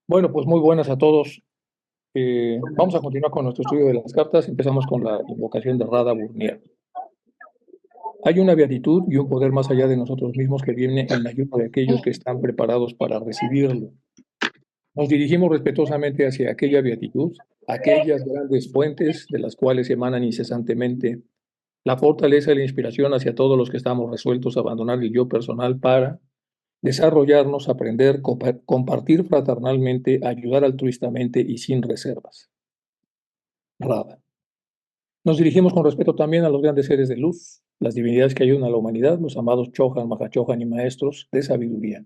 Bueno, pues muy buenas a todos. Vamos a continuar con nuestro estudio de las cartas. Empezamos con la invocación de Radha Burnier. Hay una beatitud y un poder más allá de nosotros mismos que viene en ayuda de aquellos que están preparados para recibirlo. Nos dirigimos respetuosamente hacia aquella beatitud, aquellas grandes fuentes de las cuales emanan incesantemente la fortaleza y la inspiración hacia todos los que estamos resueltos a abandonar el yo personal para desarrollarnos, aprender, compartir fraternalmente, ayudar altruistamente y sin reservas. Radha. Nos dirigimos con respeto también a los grandes seres de luz, las divinidades que ayudan a la humanidad, los amados Chohan, Mahachohan y maestros de sabiduría.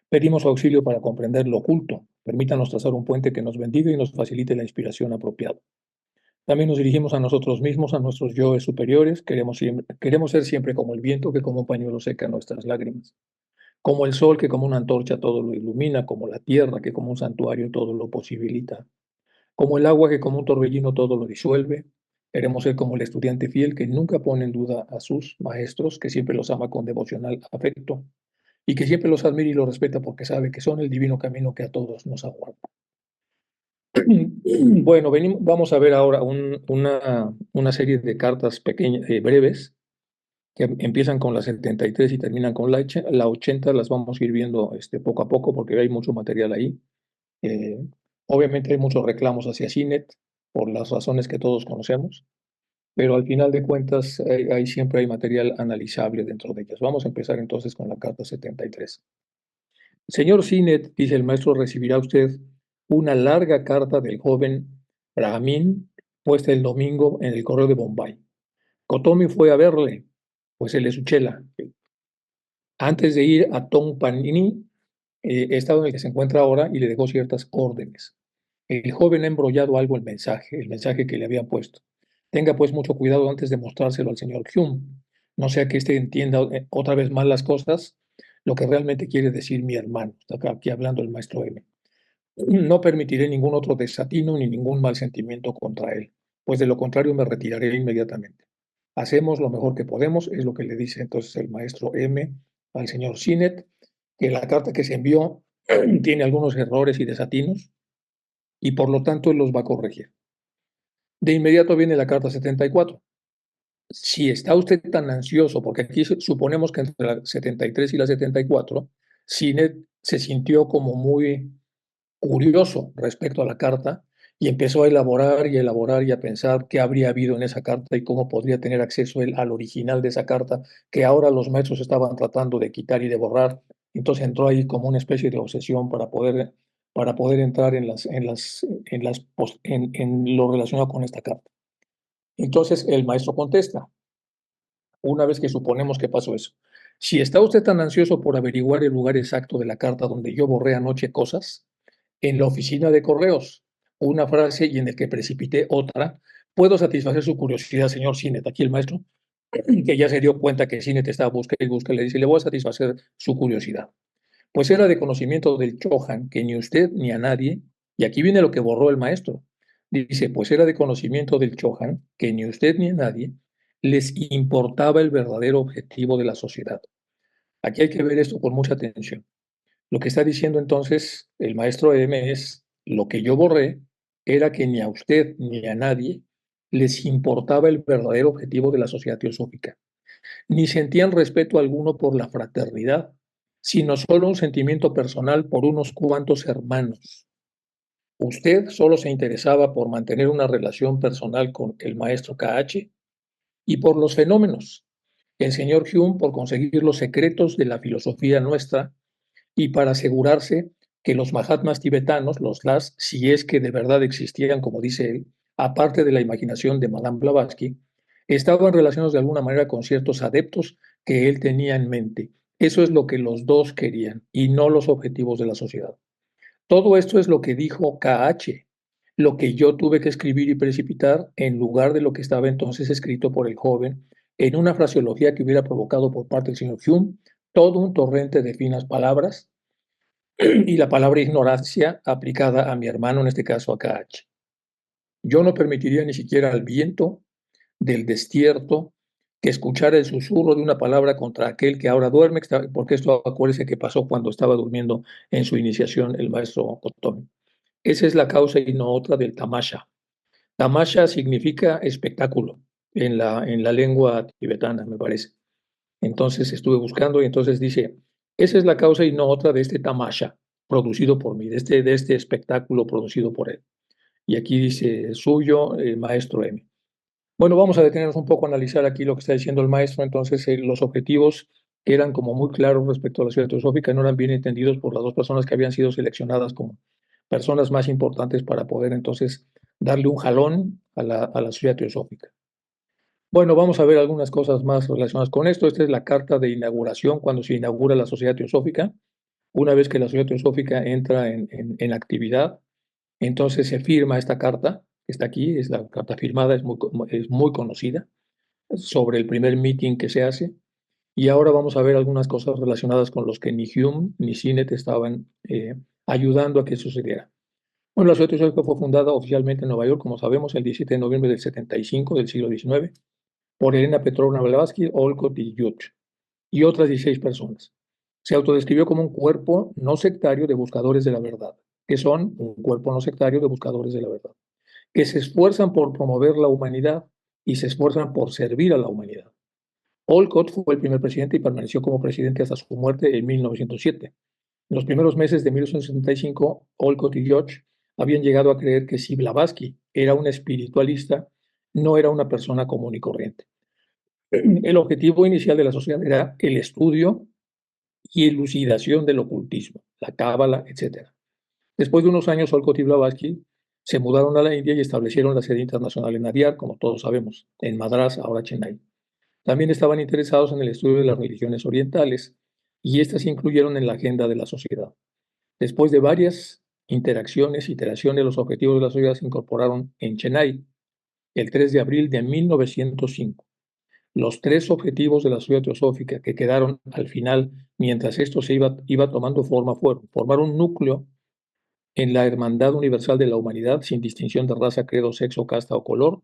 Pedimos su auxilio para comprender lo oculto. Permítanos trazar un puente que nos bendiga y nos facilite la inspiración apropiada. También nos dirigimos a nosotros mismos, a nuestros yoes superiores. Queremos ser siempre como el viento que como un pañuelo seca nuestras lágrimas. Como el sol que como una antorcha todo lo ilumina, como la tierra que como un santuario todo lo posibilita. Como el agua que como un torbellino todo lo disuelve, queremos ser como el estudiante fiel que nunca pone en duda a sus maestros, que siempre los ama con devocional afecto y que siempre los admira y los respeta porque sabe que son el divino camino que a todos nos aguarda. Bueno, vamos a ver ahora una serie de cartas pequeñas, breves, que empiezan con la 73 y terminan con la 80. Las vamos a ir viendo poco a poco porque hay mucho material ahí. Eh, Obviamente hay muchos reclamos hacia CINET por las razones que todos conocemos, pero al final de cuentas siempre hay material analizable dentro de ellas. Vamos a empezar entonces con la carta 73. Señor CINET, dice el maestro, recibirá usted una larga carta del joven Brahmin puesta el domingo en el correo de Bombay. Kotomi fue a verle, pues él es su chela. Antes de ir a Tongpanini, estado en el que se encuentra ahora, y le dejó ciertas órdenes. El joven ha embrollado algo el mensaje que le habían puesto. Tenga pues mucho cuidado antes de mostrárselo al señor Hume, no sea que éste entienda otra vez mal las cosas, lo que realmente quiere decir mi hermano. Está aquí hablando el maestro M. No permitiré ningún otro desatino ni ningún mal sentimiento contra él, pues de lo contrario me retiraré inmediatamente. Hacemos lo mejor que podemos, es lo que le dice entonces el maestro M al señor Sinet, que la carta que se envió tiene algunos errores y desatinos y por lo tanto él los va a corregir. De inmediato viene la carta 74. Si está usted tan ansioso, porque aquí suponemos que entre la 73 y la 74, Sinet se sintió como muy curioso respecto a la carta y empezó a elaborar y a pensar qué habría habido en esa carta y cómo podría tener acceso él al original de esa carta que ahora los maestros estaban tratando de quitar y de borrar. Entonces entró ahí como una especie de obsesión para poder entrar en lo relacionado con esta carta. Entonces el maestro contesta, una vez que suponemos que pasó eso. Si está usted tan ansioso por averiguar el lugar exacto de la carta donde yo borré anoche cosas, en la oficina de correos, una frase y en el que precipité otra, puedo satisfacer su curiosidad, señor Sinet. Aquí el maestro, que ya se dio cuenta que Sinet estaba busca y busca, le dice, le voy a satisfacer su curiosidad. Pues era de conocimiento del Chohan que ni usted ni a nadie, y aquí viene lo que borró el maestro, dice, pues era de conocimiento del Chohan que ni usted ni a nadie les importaba el verdadero objetivo de la sociedad. Aquí hay que ver esto con mucha atención. Lo que está diciendo entonces el maestro M es, lo que yo borré era que ni a usted ni a nadie les importaba el verdadero objetivo de la sociedad teosófica, ni sentían respeto alguno por la fraternidad, sino solo un sentimiento personal por unos cuantos hermanos. Usted solo se interesaba por mantener una relación personal con el maestro KH y por los fenómenos, el señor Hume por conseguir los secretos de la filosofía nuestra y para asegurarse que los Mahatmas tibetanos, los Las, si es que de verdad existieran, como dice él, aparte de la imaginación de Madame Blavatsky, estaban relacionados de alguna manera con ciertos adeptos que él tenía en mente. Eso es lo que los dos querían y no los objetivos de la sociedad. Todo esto es lo que dijo KH, lo que yo tuve que escribir y precipitar en lugar de lo que estaba entonces escrito por el joven en una fraseología que hubiera provocado por parte del señor Hume todo un torrente de finas palabras y la palabra ignorancia aplicada a mi hermano, en este caso a KH. Yo no permitiría ni siquiera al viento del destierto que escuchara el susurro de una palabra contra aquel que ahora duerme, porque esto acuérdese que pasó cuando estaba durmiendo en su iniciación el maestro Kotomi. Esa es la causa y no otra del tamasha. Tamasha significa espectáculo en la lengua tibetana, me parece. Entonces estuve buscando y entonces dice, esa es la causa y no otra de este tamasha producido por mí, de este espectáculo producido por él. Y aquí dice suyo, maestro M. Bueno, vamos a detenernos un poco a analizar aquí lo que está diciendo el maestro. Entonces, los objetivos que eran como muy claros respecto a la sociedad teosófica no eran bien entendidos por las dos personas que habían sido seleccionadas como personas más importantes para poder entonces darle un jalón a la sociedad teosófica. Bueno, vamos a ver algunas cosas más relacionadas con esto. Esta es la carta de inauguración cuando se inaugura la sociedad teosófica. Una vez que la sociedad teosófica entra en actividad, entonces se firma esta carta, que está aquí, es la carta firmada, es muy conocida, sobre el primer meeting que se hace. Y ahora vamos a ver algunas cosas relacionadas con los que ni Hume ni Sinnett estaban ayudando a que sucediera. Bueno, la sociedad teosófica fue fundada oficialmente en Nueva York, como sabemos, el 17 de noviembre del 75 del siglo XIX, por Elena Petrovna Blavatsky, Olcott y Judge, y otras 16 personas. Se autodescribió como un cuerpo no sectario de buscadores de la verdad, que son un cuerpo no sectario de buscadores de la verdad, que se esfuerzan por promover la humanidad y se esfuerzan por servir a la humanidad. Olcott fue el primer presidente y permaneció como presidente hasta su muerte en 1907. En los primeros meses de 1965, Olcott y George habían llegado a creer que si Blavatsky era un espiritualista, no era una persona común y corriente. El objetivo inicial de la sociedad era el estudio y elucidación del ocultismo, la cábala, etc. Después de unos años, Olcott y Blavatsky se mudaron a la India y establecieron la sede internacional en Adyar, como todos sabemos, en Madras, ahora Chennai. También estaban interesados en el estudio de las religiones orientales y estas se incluyeron en la agenda de la sociedad. Después de varias interacciones, iteraciones, los objetivos de la sociedad se incorporaron en Chennai el 3 de abril de 1905. Los tres objetivos de la sociedad teosófica que quedaron al final, mientras esto iba tomando forma, fueron formar un núcleo en la hermandad universal de la humanidad, sin distinción de raza, credo, sexo, casta o color,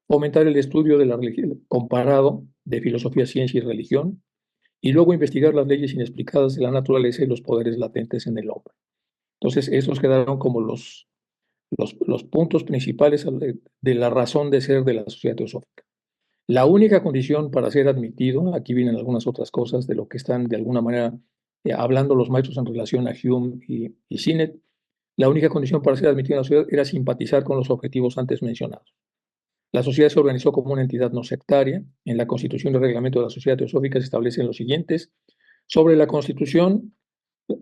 fomentar el estudio de la religión comparado de filosofía, ciencia y religión, y luego investigar las leyes inexplicadas de la naturaleza y los poderes latentes en el hombre. Entonces, estos quedaron como los puntos principales de la razón de ser de la sociedad teosófica. La única condición para ser admitido, aquí vienen algunas otras cosas de lo que están de alguna manera hablando los maestros en relación a Hume y Sinnett, la única condición para ser admitido en la sociedad era simpatizar con los objetivos antes mencionados. La sociedad se organizó como una entidad no sectaria. En la Constitución y Reglamento de la Sociedad Teosófica se establecen los siguientes. Sobre la Constitución,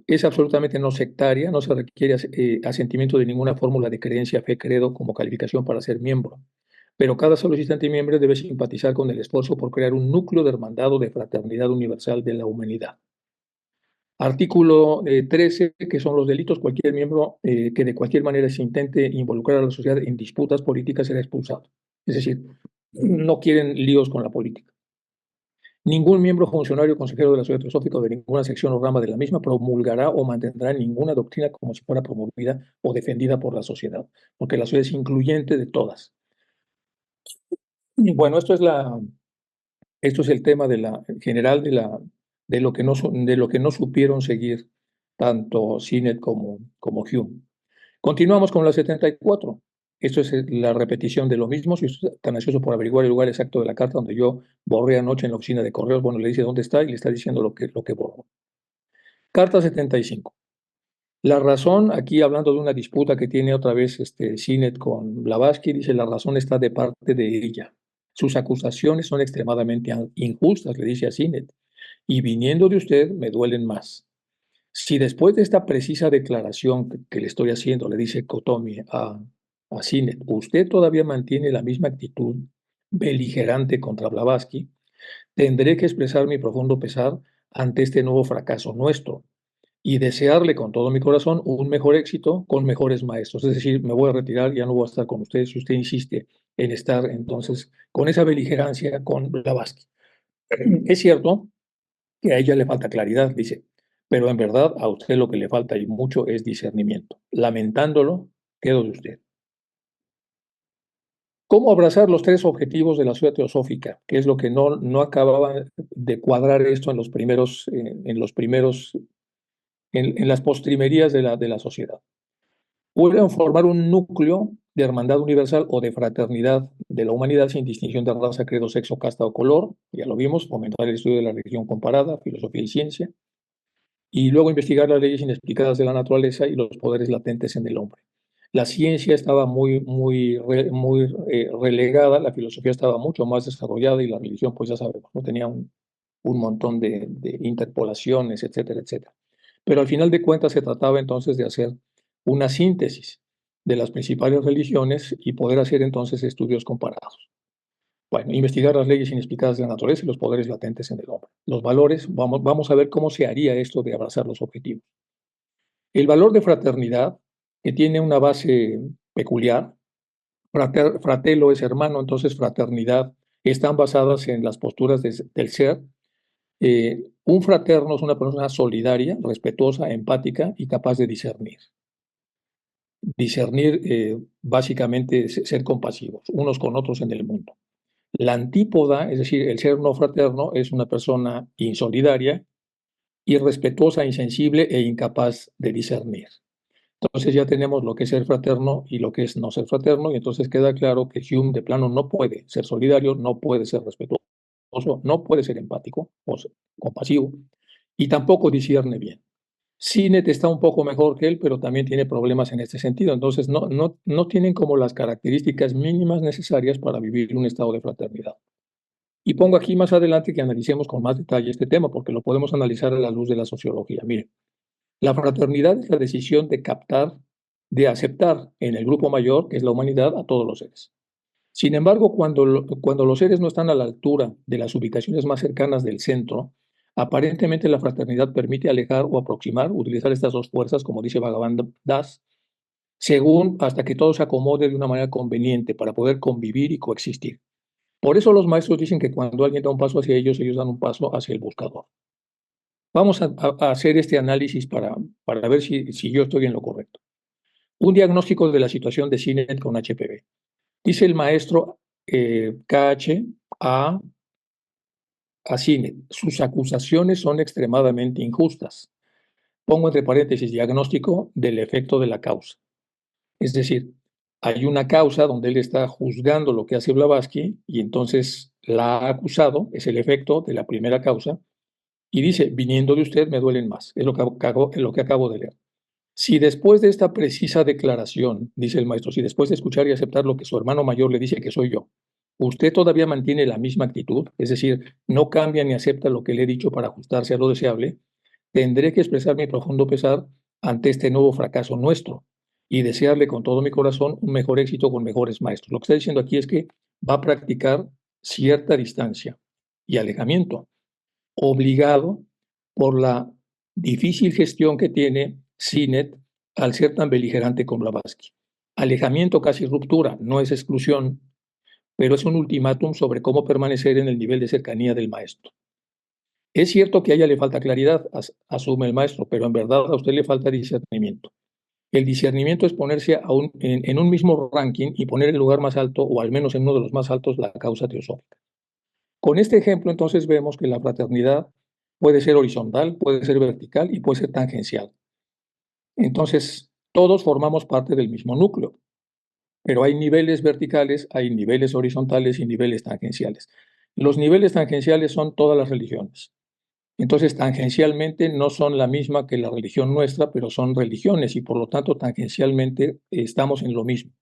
es absolutamente no sectaria, no se requiere asentimiento de ninguna fórmula de creencia, fe, credo como calificación para ser miembro. Pero cada solicitante miembro debe simpatizar con el esfuerzo por crear un núcleo de hermandad o de fraternidad universal de la humanidad. Artículo 13, que son los delitos. Cualquier miembro que de cualquier manera se intente involucrar a la sociedad en disputas políticas será expulsado. Es decir, no quieren líos con la política. Ningún miembro, funcionario, consejero de la sociedad teosófica o de ninguna sección o rama de la misma promulgará o mantendrá ninguna doctrina como si fuera promovida o defendida por la sociedad, porque la sociedad es incluyente de todas. Y bueno, esto es el tema general de lo que no supieron seguir tanto Sinnett como Hume. Continuamos con la 74. Esto es la repetición de lo mismo. Si usted está tan ansioso por averiguar el lugar exacto de la carta donde yo borré anoche en la oficina de correos, bueno, le dice dónde está y le está diciendo lo que borró. Carta 75. La razón, aquí hablando de una disputa que tiene otra vez Sinnett con Blavatsky, dice la razón está de parte de ella. Sus acusaciones son extremadamente injustas, le dice a Sinnett, y viniendo de usted me duelen más. Si después de esta precisa declaración que le estoy haciendo, le dice Kotomi a Sinnett, usted todavía mantiene la misma actitud beligerante contra Blavatsky, tendré que expresar mi profundo pesar ante este nuevo fracaso nuestro y desearle con todo mi corazón un mejor éxito con mejores maestros. Es decir, me voy a retirar, ya no voy a estar con usted si usted insiste en estar entonces con esa beligerancia con Blavatsky. Es cierto que a ella le falta claridad, dice, pero en verdad a usted lo que le falta y mucho es discernimiento. Lamentándolo, quedo de usted. ¿Cómo abrazar los tres objetivos de la ciudad teosófica? Que es lo que no acababa de cuadrar esto en las postrimerías de la sociedad. Pueden formar un núcleo de hermandad universal o de fraternidad de la humanidad sin distinción de raza, credo, sexo, casta o color. Ya lo vimos, fomentar el estudio de la religión comparada, filosofía y ciencia. Y luego investigar las leyes inexplicadas de la naturaleza y los poderes latentes en el hombre. La ciencia estaba muy relegada, la filosofía estaba mucho más desarrollada y la religión, pues ya sabemos, ¿no? Tenía un montón de interpolaciones, etcétera, etcétera. Pero al final de cuentas se trataba entonces de hacer una síntesis de las principales religiones y poder hacer entonces estudios comparados. Bueno, investigar las leyes inexplicadas de la naturaleza y los poderes latentes en el hombre. Los valores, vamos a ver cómo se haría esto de abrazar los objetivos. El valor de fraternidad, que tiene una base peculiar, fratello es hermano, entonces fraternidad, están basadas en las posturas del ser. Un fraterno es una persona solidaria, respetuosa, empática y capaz de discernir. Discernir, básicamente, es ser compasivos unos con otros en el mundo. La antípoda, es decir, el ser no fraterno, es una persona insolidaria, irrespetuosa, insensible e incapaz de discernir. Entonces ya tenemos lo que es ser fraterno y lo que es no ser fraterno, y entonces queda claro que Hume de plano no puede ser solidario, no puede ser respetuoso, no puede ser empático o compasivo, y tampoco discierne bien. Sinet está un poco mejor que él, pero también tiene problemas en este sentido. Entonces no tienen como las características mínimas necesarias para vivir un estado de fraternidad. Y pongo aquí más adelante que analicemos con más detalle este tema, porque lo podemos analizar a la luz de la sociología. Miren, la fraternidad es la decisión de captar, de aceptar en el grupo mayor, que es la humanidad, a todos los seres. Sin embargo, cuando los seres no están a la altura de las ubicaciones más cercanas del centro, aparentemente la fraternidad permite alejar o aproximar, utilizar estas dos fuerzas, como dice Bhagavan Das, según hasta que todo se acomode de una manera conveniente para poder convivir y coexistir. Por eso los maestros dicen que cuando alguien da un paso hacia ellos, ellos dan un paso hacia el buscador. Vamos a hacer este análisis para ver si yo estoy en lo correcto. Un diagnóstico de la situación de CINET con HPV. Dice el maestro KH a CINET, sus acusaciones son extremadamente injustas. Pongo entre paréntesis diagnóstico del efecto de la causa. Es decir, hay una causa donde él está juzgando lo que hace Blavatsky y entonces la ha acusado, es el efecto de la primera causa, y dice, viniendo de usted me duelen más. Es lo que acabo de leer. Si después de esta precisa declaración, dice el maestro, si después de escuchar y aceptar lo que su hermano mayor le dice que soy yo, usted todavía mantiene la misma actitud, es decir, no cambia ni acepta lo que le he dicho para ajustarse a lo deseable, tendré que expresar mi profundo pesar ante este nuevo fracaso nuestro y desearle con todo mi corazón un mejor éxito con mejores maestros. Lo que está diciendo aquí es que va a practicar cierta distancia y alejamiento, obligado por la difícil gestión que tiene CINET al ser tan beligerante con Blavatsky. Alejamiento, casi ruptura, no es exclusión, pero es un ultimátum sobre cómo permanecer en el nivel de cercanía del maestro. Es cierto que a ella le falta claridad, asume el maestro, pero en verdad a usted le falta discernimiento. El discernimiento es ponerse en un mismo ranking y poner en el lugar más alto, o al menos en uno de los más altos, la causa teosófica. Con este ejemplo, entonces, vemos que la fraternidad puede ser horizontal, puede ser vertical y puede ser tangencial. Entonces, todos formamos parte del mismo núcleo, pero hay niveles verticales, hay niveles horizontales y niveles tangenciales. Los niveles tangenciales son todas las religiones. Entonces, tangencialmente no son la misma que la religión nuestra, pero son religiones y por lo tanto tangencialmente estamos en lo mismo.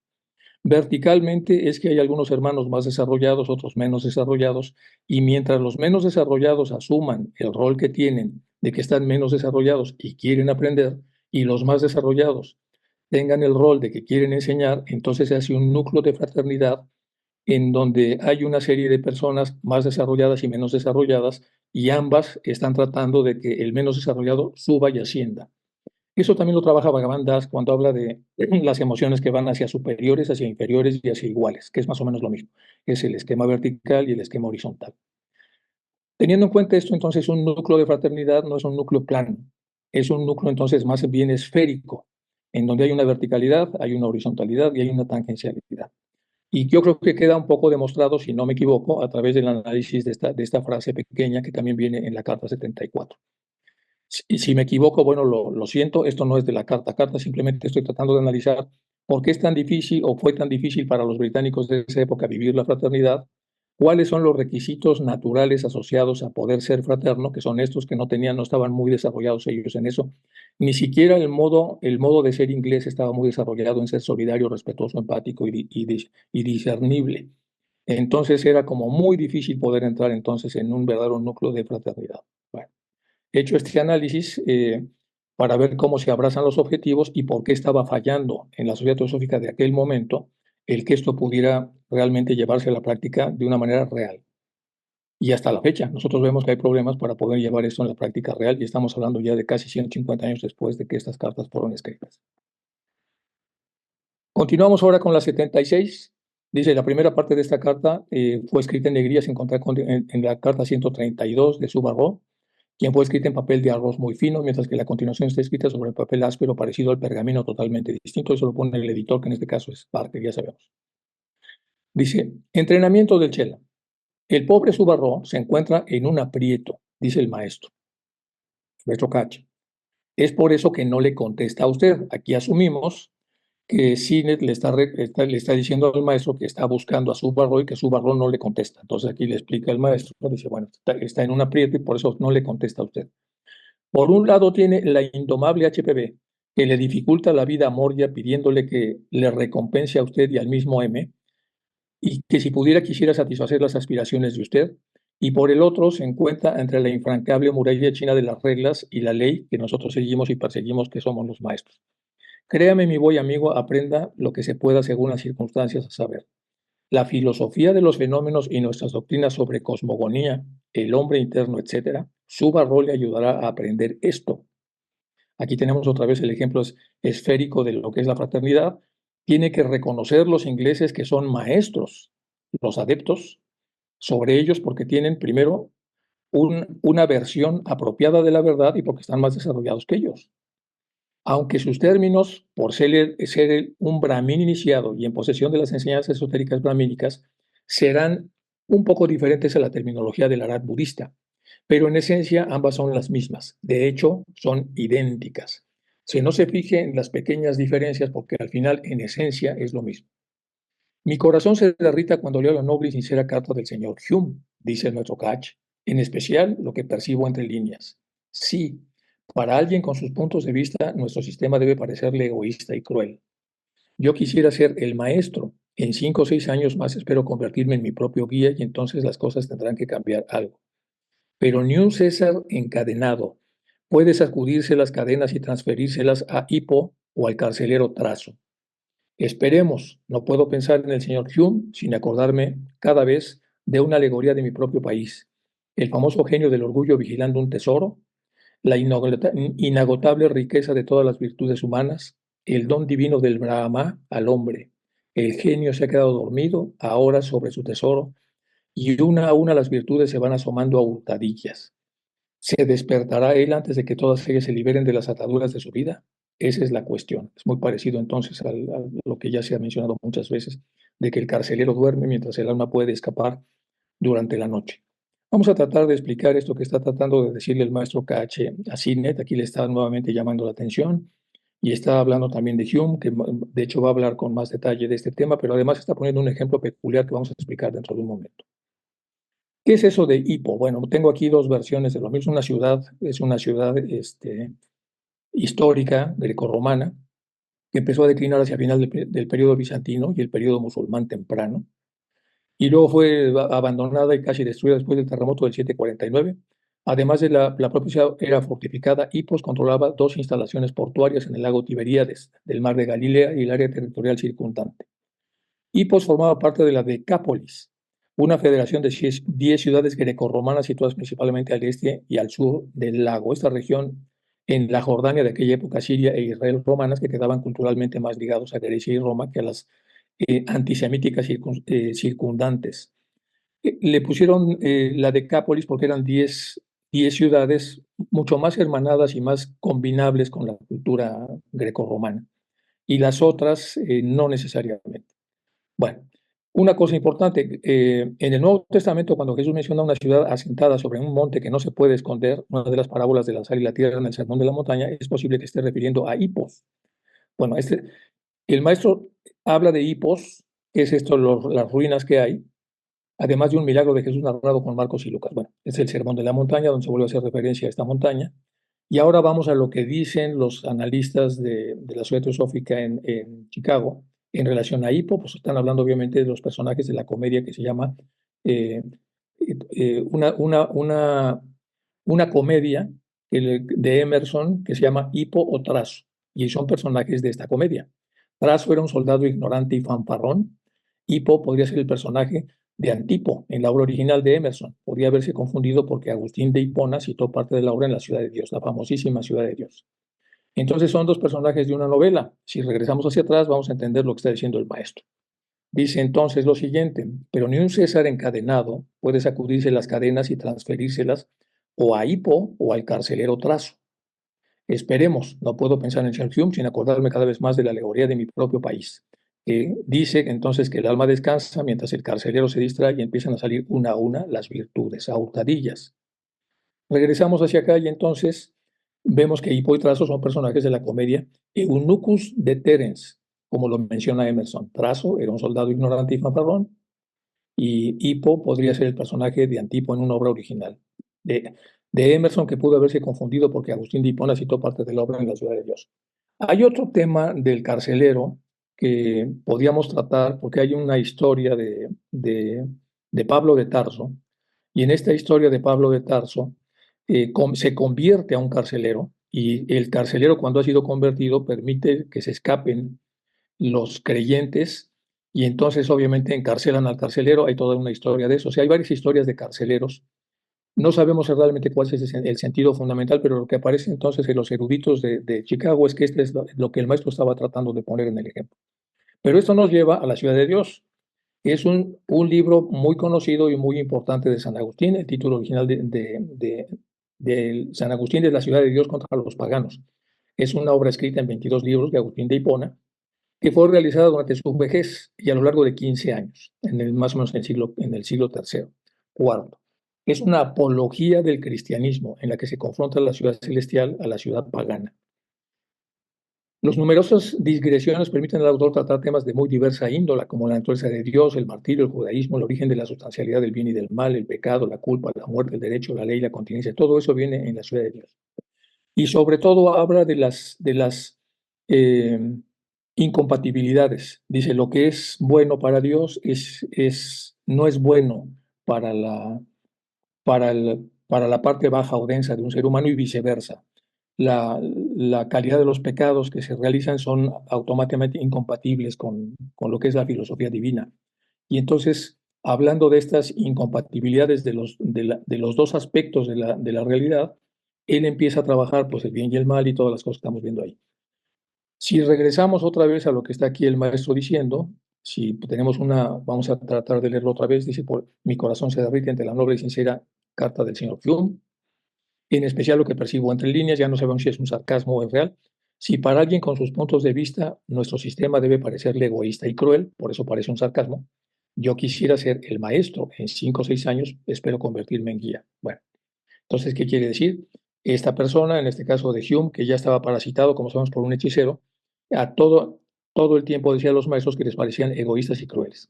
Verticalmente es que hay algunos hermanos más desarrollados, otros menos desarrollados, y mientras los menos desarrollados asuman el rol que tienen de que están menos desarrollados y quieren aprender, y los más desarrollados tengan el rol de que quieren enseñar, entonces se hace un núcleo de fraternidad en donde hay una serie de personas más desarrolladas y menos desarrolladas, y ambas están tratando de que el menos desarrollado suba y ascienda. Eso también lo trabaja Bhagavan Das cuando habla de las emociones que van hacia superiores, hacia inferiores y hacia iguales, que es más o menos lo mismo. Es el esquema vertical y el esquema horizontal. Teniendo en cuenta esto, entonces, un núcleo de fraternidad no es un núcleo plano, es un núcleo entonces más bien esférico, en donde hay una verticalidad, hay una horizontalidad y hay una tangencialidad. Y yo creo que queda un poco demostrado, si no me equivoco, a través del análisis de esta frase pequeña que también viene en la carta 74. Y si me equivoco, bueno, lo siento, esto no es de la carta. Carta simplemente estoy tratando de analizar por qué es tan difícil o fue tan difícil para los británicos de esa época vivir la fraternidad, cuáles son los requisitos naturales asociados a poder ser fraterno, que son estos que no tenían, no estaban muy desarrollados ellos en eso. Ni siquiera el modo de ser inglés estaba muy desarrollado en ser solidario, respetuoso, empático y discernible. Entonces era como muy difícil poder entrar entonces en un verdadero núcleo de fraternidad. Bueno, he hecho este análisis para ver cómo se abrazan los objetivos y por qué estaba fallando en la sociedad teosófica de aquel momento el que esto pudiera realmente llevarse a la práctica de una manera real. Y hasta la fecha, nosotros vemos que hay problemas para poder llevar esto en la práctica real y estamos hablando ya de casi 150 años después de que estas cartas fueron escritas. Continuamos ahora con la 76. Dice, la primera parte de esta carta fue escrita en negría, se encuentra en la carta 132 de Subarró, quien fue escrita en papel de arroz muy fino, mientras que la continuación está escrita sobre papel áspero parecido al pergamino, totalmente distinto. Eso lo pone el editor, que en este caso es Parker, ya sabemos. Dice, entrenamiento del Chela. El pobre Subarró se encuentra en un aprieto, dice el maestro Cacho. Es por eso que no le contesta a usted. Aquí asumimos que Sinet le está diciendo al maestro que está buscando a Subarró y que Subarró no le contesta. Entonces aquí le explica el maestro, dice, bueno, está en un aprieto y por eso no le contesta a usted. Por un lado tiene la indomable HPV, que le dificulta la vida a Moria pidiéndole que le recompense a usted y al mismo M, y que si pudiera quisiera satisfacer las aspiraciones de usted. Y por el otro se encuentra entre la infranqueable muralla china de las reglas y la ley que nosotros seguimos y perseguimos, que somos los maestros. Créame, mi buen amigo, aprenda lo que se pueda según las circunstancias a saber. La filosofía de los fenómenos y nuestras doctrinas sobre cosmogonía, el hombre interno, etcétera, su rol le ayudará a aprender esto. Aquí tenemos otra vez el ejemplo esférico de lo que es la fraternidad. Tiene que reconocer los ingleses que son maestros, los adeptos, sobre ellos porque tienen primero una versión apropiada de la verdad y porque están más desarrollados que ellos. Aunque sus términos, por ser un brahmin iniciado y en posesión de las enseñanzas esotéricas brahmínicas, serán un poco diferentes a la terminología del Arhat budista, pero en esencia ambas son las mismas. De hecho, son idénticas. Si no se fije en las pequeñas diferencias, porque al final, en esencia, es lo mismo. Mi corazón se derrita cuando leo la noble y sincera carta del señor Hume, dice nuestro Catch, en especial lo que percibo entre líneas. Sí, para alguien con sus puntos de vista, nuestro sistema debe parecerle egoísta y cruel. Yo quisiera ser el maestro. En 5 o 6 años más espero convertirme en mi propio guía y entonces las cosas tendrán que cambiar algo. Pero ni un César encadenado puede sacudirse las cadenas y transferírselas a Hipo o al carcelero Trazo. Esperemos, no puedo pensar en el señor Hume sin acordarme cada vez de una alegoría de mi propio país, el famoso genio del orgullo vigilando un tesoro, la inagotable riqueza de todas las virtudes humanas, el don divino del Brahma al hombre. El genio se ha quedado dormido ahora sobre su tesoro y una a una las virtudes se van asomando a hurtadillas. ¿Se despertará él antes de que todas ellas se liberen de las ataduras de su vida? Esa es la cuestión. Es muy parecido entonces a lo que ya se ha mencionado muchas veces, de que el carcelero duerme mientras el alma puede escapar durante la noche. Vamos a tratar de explicar esto que está tratando de decirle el maestro KH a Sidney. Aquí le está nuevamente llamando la atención y está hablando también de Hume, que de hecho va a hablar con más detalle de este tema, pero además está poniendo un ejemplo peculiar que vamos a explicar dentro de un momento. ¿Qué es eso de Hippo? Bueno, tengo aquí dos versiones de lo mismo. Es una ciudad histórica, grecorromana, que empezó a declinar hacia el final del periodo bizantino y el periodo musulmán temprano, y luego fue abandonada y casi destruida después del terremoto del 749. Además de la propia ciudad era fortificada, Hipos controlaba dos instalaciones portuarias en el lago Tiberíades, del mar de Galilea y el área territorial circundante. Hipos formaba parte de la Decápolis, una federación de 10 ciudades grecorromanas situadas principalmente al este y al sur del lago. Esta región en la Jordania de aquella época, Siria e Israel romanas, que quedaban culturalmente más ligados a Grecia y Roma que a las antisemíticas circundantes. Le pusieron la Decápolis porque eran 10 ciudades mucho más hermanadas y más combinables con la cultura grecorromana, y las otras no necesariamente. Bueno, Una cosa importante, en el Nuevo Testamento, cuando Jesús menciona una ciudad asentada sobre un monte que no se puede esconder, una de las parábolas de la sal y la tierra en el Sermón de la Montaña, es posible que esté refiriendo a Hipos. Bueno, el maestro habla de Hipos, que es esto, las ruinas que hay, además de un milagro de Jesús narrado con Marcos y Lucas. Bueno, es el Sermón de la Montaña, donde se vuelve a hacer referencia a esta montaña. Y ahora vamos a lo que dicen los analistas de la Sociedad Teosófica en Chicago en relación a Hippo. Pues están hablando obviamente de los personajes de la comedia que se llama eh, una comedia de Emerson que se llama Hippo o Trazo, y son personajes de esta comedia. Trazo era un soldado ignorante y fanfarrón. Hippo podría ser el personaje de Antipo en la obra original de Emerson. Podría haberse confundido porque Agustín de Hipona citó parte de la obra en la Ciudad de Dios, la famosísima Ciudad de Dios. Entonces son dos personajes de una novela. Si regresamos hacia atrás, vamos a entender lo que está diciendo el maestro. Dice entonces lo siguiente: pero ni un César encadenado puede sacudirse las cadenas y transferírselas o a Hipo o al carcelero Trazo. Esperemos, no puedo pensar en Charles Hume sin acordarme cada vez más de la alegoría de mi propio país, que dice entonces que el alma descansa mientras el carcelero se distrae y empiezan a salir una a una las virtudes, a hurtadillas. Regresamos hacia acá y entonces vemos que Hipo y Trazo son personajes de la comedia Eunucus de Terence, como lo menciona Emerson. Trazo era un soldado ignorante y fanfarrón, y Hipo podría ser el personaje de Antipo en una obra original de Emerson, que pudo haberse confundido porque Agustín de Hipona citó parte de la obra en la Ciudad de Dios. Hay otro tema del carcelero que podíamos tratar porque hay una historia de Pablo de Tarso, y en esta historia de Pablo de Tarso se convierte a un carcelero, y el carcelero, cuando ha sido convertido, permite que se escapen los creyentes, y entonces obviamente encarcelan al carcelero. Hay toda una historia de eso. O sea, hay varias historias de carceleros. No sabemos realmente cuál es el sentido fundamental, pero lo que aparece entonces en los eruditos de Chicago es que este es lo que el maestro estaba tratando de poner en el ejemplo. Pero esto nos lleva a la Ciudad de Dios, que es un libro muy conocido y muy importante de San Agustín. El título original de San Agustín es La Ciudad de Dios contra los paganos. Es una obra escrita en 22 libros de Agustín de Hipona, que fue realizada durante su vejez y a lo largo de 15 años, más o menos en el siglo III, cuarto. Es una apología del cristianismo en la que se confronta la ciudad celestial a la ciudad pagana. Las numerosas digresiones permiten al autor tratar temas de muy diversa índola, como la naturaleza de Dios, el martirio, el judaísmo, el origen de la sustancialidad del bien y del mal, el pecado, la culpa, la muerte, el derecho, la ley, la continencia. Todo eso viene en la ciudad de Dios. Y sobre todo habla de las eh, incompatibilidades. Dice, lo que es bueno para Dios no es bueno para para la parte baja o densa de un ser humano, y viceversa. La calidad de los pecados que se realizan son automáticamente incompatibles con lo que es la filosofía divina. Y entonces, hablando de estas incompatibilidades de los dos aspectos de la realidad, él empieza a trabajar pues el bien y el mal y todas las cosas que estamos viendo ahí. Si regresamos otra vez a lo que está aquí el maestro diciendo, si tenemos vamos a tratar de leerlo otra vez. Dice: mi corazón se derrite ante la noble y sincera carta del señor Hume, en especial lo que percibo entre líneas. Ya no sabemos si es un sarcasmo o es real. Si para alguien con sus puntos de vista nuestro sistema debe parecerle egoísta y cruel, por eso parece un sarcasmo, yo quisiera ser el maestro. En 5 o 6 años espero convertirme en guía. Bueno, entonces, ¿qué quiere decir? Esta persona, en este caso de Hume, que ya estaba parasitado, como sabemos, por un hechicero, todo el tiempo decía a los maestros que les parecían egoístas y crueles.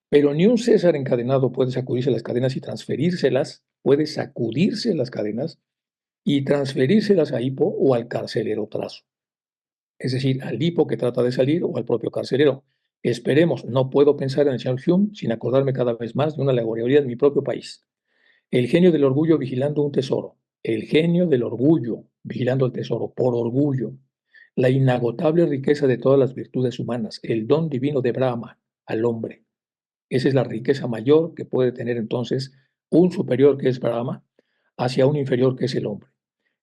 Pero ni un César encadenado puede sacudirse las cadenas y transferírselas, puede sacudirse las cadenas y transferírselas a Hipo o al carcelero Trazo. Es decir, al Hipo que trata de salir o al propio carcelero. Esperemos, no puedo pensar en el señor Hume sin acordarme cada vez más de una alegoría de mi propio país. El genio del orgullo vigilando un tesoro. El genio del orgullo vigilando el tesoro, por orgullo. La inagotable riqueza de todas las virtudes humanas, el don divino de Brahma al hombre. Esa es la riqueza mayor que puede tener entonces un superior, que es Brahma, hacia un inferior, que es el hombre.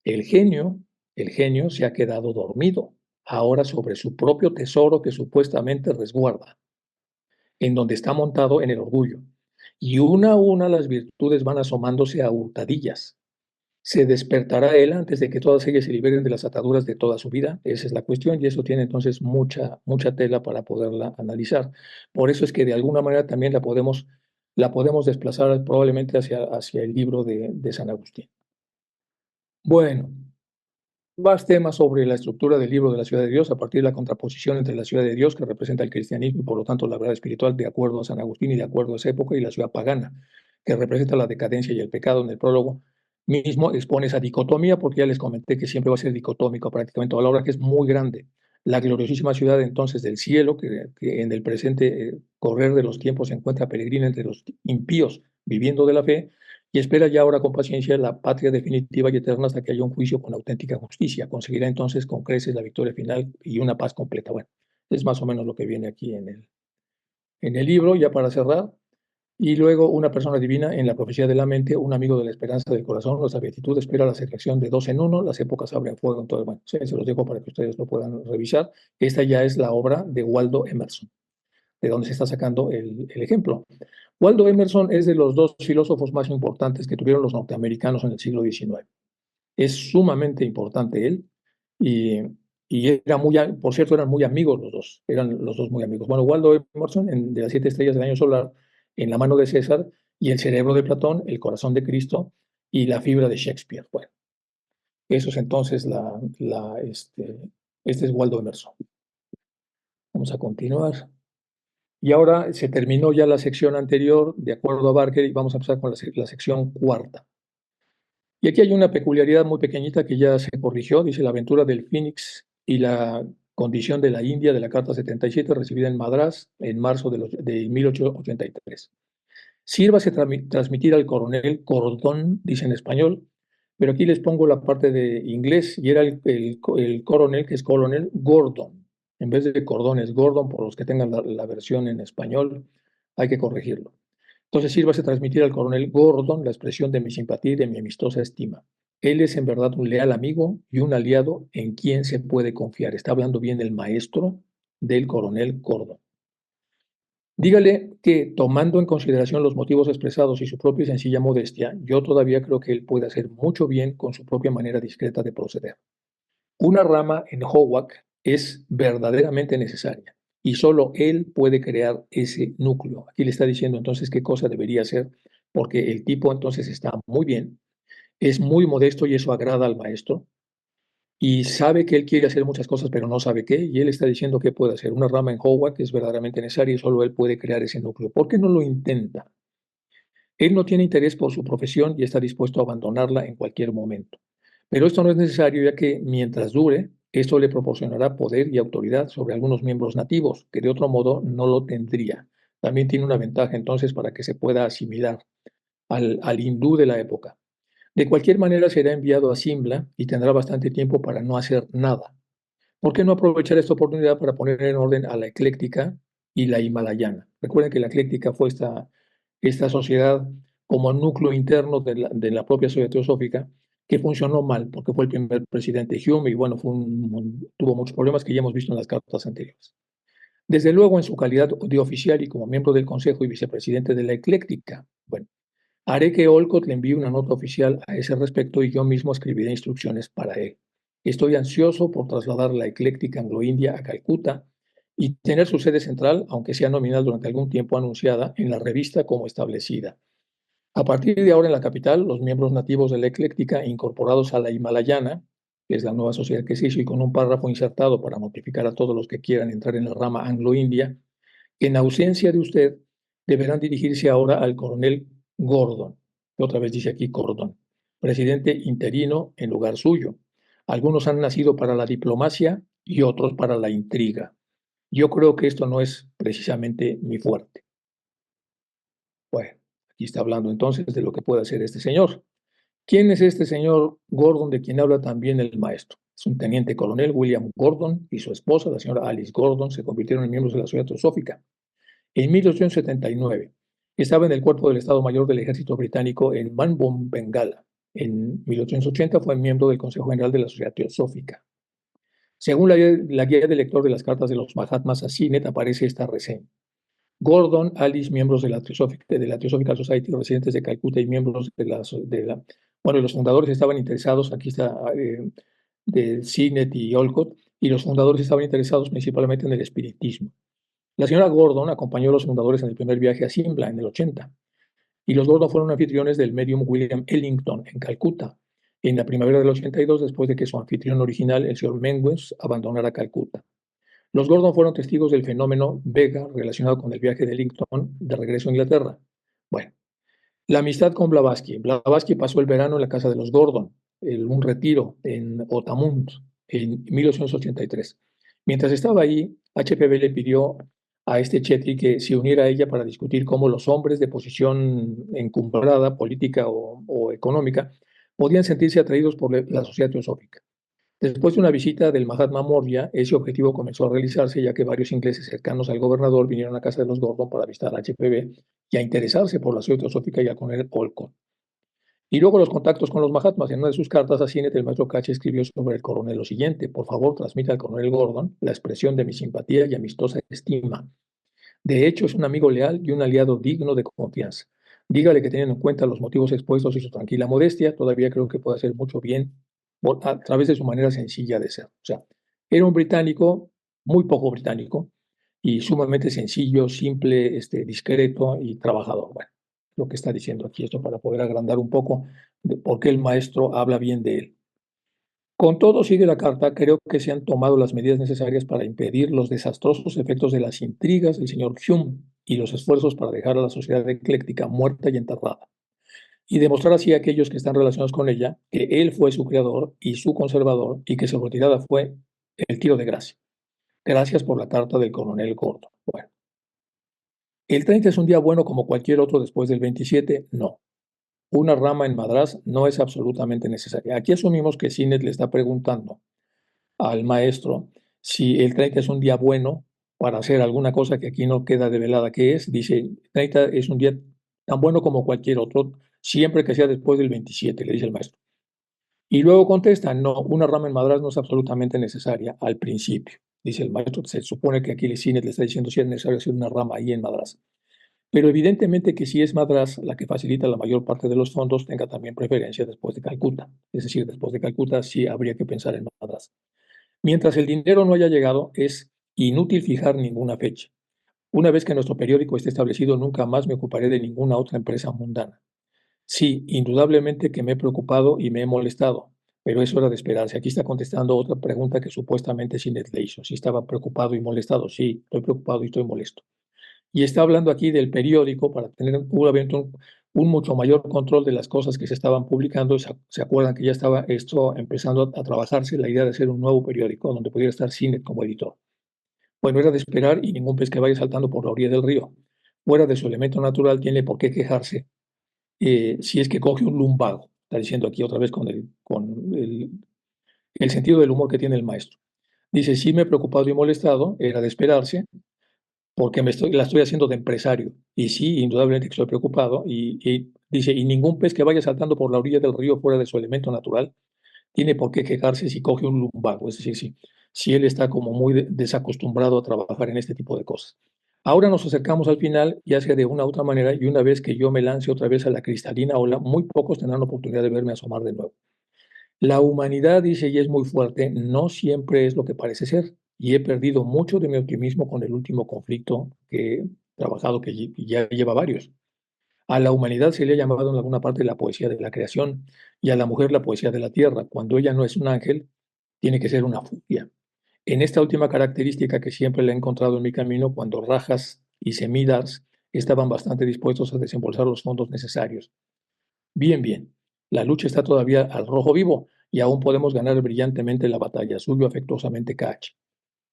El genio, el genio se ha quedado dormido ahora sobre su propio tesoro que supuestamente resguarda, en donde está montado en el orgullo. Y una a una las virtudes van asomándose a hurtadillas. ¿Se despertará él antes de que todas ellas se liberen de las ataduras de toda su vida? Esa es la cuestión y eso tiene entonces mucha tela para poderla analizar. Por eso es que de alguna manera también la podemos desplazar probablemente hacia el libro de San Agustín. Bueno, más temas sobre la estructura del libro de la ciudad de Dios a partir de la contraposición entre la ciudad de Dios, que representa el cristianismo y por lo tanto la verdad espiritual de acuerdo a San Agustín y de acuerdo a esa época, y la ciudad pagana, que representa la decadencia y el pecado. En el prólogo mismo expone esa dicotomía, porque ya les comenté que siempre va a ser dicotómico prácticamente toda la obra, que es muy grande. La gloriosísima ciudad entonces del cielo, que en el presente correr de los tiempos se encuentra peregrina entre los impíos viviendo de la fe, y espera ya ahora con paciencia la patria definitiva y eterna hasta que haya un juicio con auténtica justicia. Conseguirá entonces con creces la victoria final y una paz completa. Bueno, es más o menos lo que viene aquí en el libro, ya para cerrar. Y luego una persona divina en la profecía de la mente, un amigo de la esperanza del corazón, nuestra beatitud espera la selección de dos en uno, las épocas abren fuego. Entonces, bueno, se los dejo para que ustedes lo puedan revisar. Esta ya es la obra de Waldo Emerson, de donde se está sacando el ejemplo. Waldo Emerson es de los dos filósofos más importantes que tuvieron los norteamericanos en el siglo XIX. Es sumamente importante él y, y era por cierto, eran muy amigos los dos, eran los dos muy amigos. Bueno, Waldo Emerson, de las 7 estrellas del año solar, en la mano de César, y el cerebro de Platón, el corazón de Cristo y la fibra de Shakespeare. Bueno, eso es entonces este es Waldo Emerson. Vamos a continuar. Y ahora se terminó ya la sección anterior, de acuerdo a Barker, y vamos a empezar con la sección cuarta. Y aquí hay una peculiaridad muy pequeñita que ya se corrigió, dice la aventura del Phoenix y la condición de la India de la Carta 77 recibida en Madrás en marzo de 1883. Sírvase transmitir al coronel Cordón, dice en español, pero aquí les pongo la parte de inglés y era el coronel, que es coronel Gordon. En vez de Cordón es Gordon, por los que tengan la versión en español, hay que corregirlo. Entonces sírvase transmitir al coronel Gordon la expresión de mi simpatía y de mi amistosa estima. Él es en verdad un leal amigo y un aliado en quien se puede confiar. Está hablando bien el maestro del coronel Gordon. Dígale que, tomando en consideración los motivos expresados y su propia y sencilla modestia, yo todavía creo que él puede hacer mucho bien con su propia manera discreta de proceder. Una rama en Howack es verdaderamente necesaria y solo él puede crear ese núcleo. Aquí le está diciendo entonces qué cosa debería hacer, porque el tipo entonces está muy bien, es muy modesto y eso agrada al maestro y sabe que él quiere hacer muchas cosas pero no sabe qué, y él está diciendo que puede hacer. Una rama en Howack es verdaderamente necesaria y solo él puede crear ese núcleo. ¿Por qué no lo intenta? Él no tiene interés por su profesión y está dispuesto a abandonarla en cualquier momento. Pero esto no es necesario, ya que mientras dure, esto le proporcionará poder y autoridad sobre algunos miembros nativos, que de otro modo no lo tendría. También tiene una ventaja entonces para que se pueda asimilar al hindú de la época. De cualquier manera será enviado a Simla y tendrá bastante tiempo para no hacer nada. ¿Por qué no aprovechar esta oportunidad para poner en orden a la ecléctica y la himalayana? Recuerden que la ecléctica fue esta sociedad como núcleo interno de la propia sociedad teosófica que funcionó mal porque fue el primer presidente Hume y bueno, tuvo muchos problemas que ya hemos visto en las cartas anteriores. Desde luego, en su calidad de oficial y como miembro del Consejo y vicepresidente de la ecléctica, bueno, haré que Olcott le envíe una nota oficial a ese respecto y yo mismo escribiré instrucciones para él. Estoy ansioso por trasladar la ecléctica anglo-india a Calcuta y tener su sede central, aunque sea nominal durante algún tiempo anunciada, en la revista como establecida. A partir de ahora en la capital, los miembros nativos de la ecléctica incorporados a la himalayana, que es la nueva sociedad que se hizo, y con un párrafo insertado para notificar a todos los que quieran entrar en la rama anglo-india, en ausencia de usted, deberán dirigirse ahora al coronel Gordon, que otra vez dice aquí Gordon, presidente interino en lugar suyo. Algunos han nacido para la diplomacia y otros para la intriga. Yo creo que esto no es precisamente mi fuerte. Bueno, aquí está hablando entonces de lo que puede hacer este señor. ¿Quién es este señor Gordon de quien habla también el maestro? Es un teniente coronel, William Gordon, y su esposa, la señora Alice Gordon, se convirtieron en miembros de la Sociedad Teosófica. En 1879 estaba en el cuerpo del Estado Mayor del Ejército Británico en Manbom, Bengala. En 1880 fue miembro del Consejo General de la Sociedad Teosófica. Según la guía del lector de las cartas de los Mahatmas a CINET aparece esta reseña. Gordon, Alice, miembros de la Theosophical Society, residentes de Calcuta y miembros de la Bueno, y los fundadores estaban interesados, aquí está, de Sinet y Olcott, y los fundadores estaban interesados principalmente en el espiritismo. La señora Gordon acompañó a los fundadores en el primer viaje a Simla en el 80, y los Gordon fueron anfitriones del medium William Ellington en Calcuta, en la primavera del 82, después de que su anfitrión original, el señor Menwes, abandonara Calcuta. Los Gordon fueron testigos del fenómeno Vega relacionado con el viaje de Ellington de regreso a Inglaterra. Bueno, la amistad con Blavatsky. Blavatsky pasó el verano en la casa de los Gordon, un retiro en Otamund, en 1883. Mientras estaba ahí, HPV le pidió a este Chetty que se uniera a ella para discutir cómo los hombres de posición encumbrada, política o económica, podían sentirse atraídos por la sociedad teosófica. Después de una visita del Mahatma Morya, ese objetivo comenzó a realizarse, ya que varios ingleses cercanos al gobernador vinieron a casa de los Gordon para visitar a HPV y a interesarse por la sociedad teosófica y al coronel Olcott. Y luego los contactos con los Mahatmas. En una de sus cartas a Sinet, el maestro Cache escribió sobre el coronel lo siguiente: por favor, transmita al coronel Gordon la expresión de mi simpatía y amistosa estima. De hecho, es un amigo leal y un aliado digno de confianza. Dígale que teniendo en cuenta los motivos expuestos y su tranquila modestia, todavía creo que puede hacer mucho bien a través de su manera sencilla de ser. O sea, era un británico, muy poco británico, y sumamente sencillo, simple, discreto y trabajador. Bueno, lo que está diciendo aquí esto para poder agrandar un poco de por qué el maestro habla bien de él. Con todo, sigue la carta, creo que se han tomado las medidas necesarias para impedir los desastrosos efectos de las intrigas del señor Hume y los esfuerzos para dejar a la sociedad ecléctica muerta y enterrada, y demostrar así a aquellos que están relacionados con ella que él fue su creador y su conservador y que su retirada fue el tiro de gracia. Gracias por la carta del coronel Gordon. Bueno, ¿el 30 es un día bueno como cualquier otro después del 27? No. Una rama en Madras no es absolutamente necesaria. Aquí asumimos que Sinet le está preguntando al maestro si el 30 es un día bueno para hacer alguna cosa que aquí no queda develada qué es. Dice, 30 es un día tan bueno como cualquier otro, siempre que sea después del 27, le dice el maestro. Y luego contesta, no, una rama en Madras no es absolutamente necesaria al principio. Dice el maestro, se supone que aquí el cine le está diciendo si es necesario hacer una rama ahí en Madras. Pero evidentemente que si es Madras la que facilita la mayor parte de los fondos, tenga también preferencia después de Calcuta. Es decir, después de Calcuta sí habría que pensar en Madras. Mientras el dinero no haya llegado, es inútil fijar ninguna fecha. Una vez que nuestro periódico esté establecido, nunca más me ocuparé de ninguna otra empresa mundana. Sí, indudablemente que me he preocupado y me he molestado, pero es hora de esperarse. Aquí está contestando otra pregunta que supuestamente Sinet le hizo. Si estaba preocupado y molestado. Sí, estoy preocupado y estoy molesto. Y está hablando aquí del periódico para tener un mucho mayor control de las cosas que se estaban publicando. Se acuerdan que ya estaba esto empezando a trabajarse, la idea de hacer un nuevo periódico donde pudiera estar Sinet como editor. Bueno, era de esperar y ningún pez que vaya saltando por la orilla del río. Fuera de su elemento natural, tiene por qué quejarse si es que coge un lumbago. Está diciendo aquí otra vez con el sentido del humor que tiene el maestro. Dice, sí me he preocupado y molestado, era de esperarse, porque la estoy haciendo de empresario. Y sí, indudablemente que estoy preocupado. Y dice, y ningún pez que vaya saltando por la orilla del río fuera de su elemento natural tiene por qué quejarse si coge un lumbago. Es decir, si él está como muy desacostumbrado a trabajar en este tipo de cosas. Ahora nos acercamos al final, ya sea de una u otra manera, y una vez que yo me lance otra vez a la cristalina ola, muy pocos tendrán la oportunidad de verme asomar de nuevo. La humanidad, dice, y es muy fuerte, no siempre es lo que parece ser, y he perdido mucho de mi optimismo con el último conflicto que he trabajado, que ya lleva varios. A la humanidad se le ha llamado en alguna parte la poesía de la creación, y a la mujer la poesía de la tierra. Cuando ella no es un ángel, tiene que ser una furia. En esta última característica que siempre le he encontrado en mi camino, cuando Rajas y Semídars estaban bastante dispuestos a desembolsar los fondos necesarios. Bien, bien. La lucha está todavía al rojo vivo y aún podemos ganar brillantemente la batalla. Suyo afectuosamente, Catch.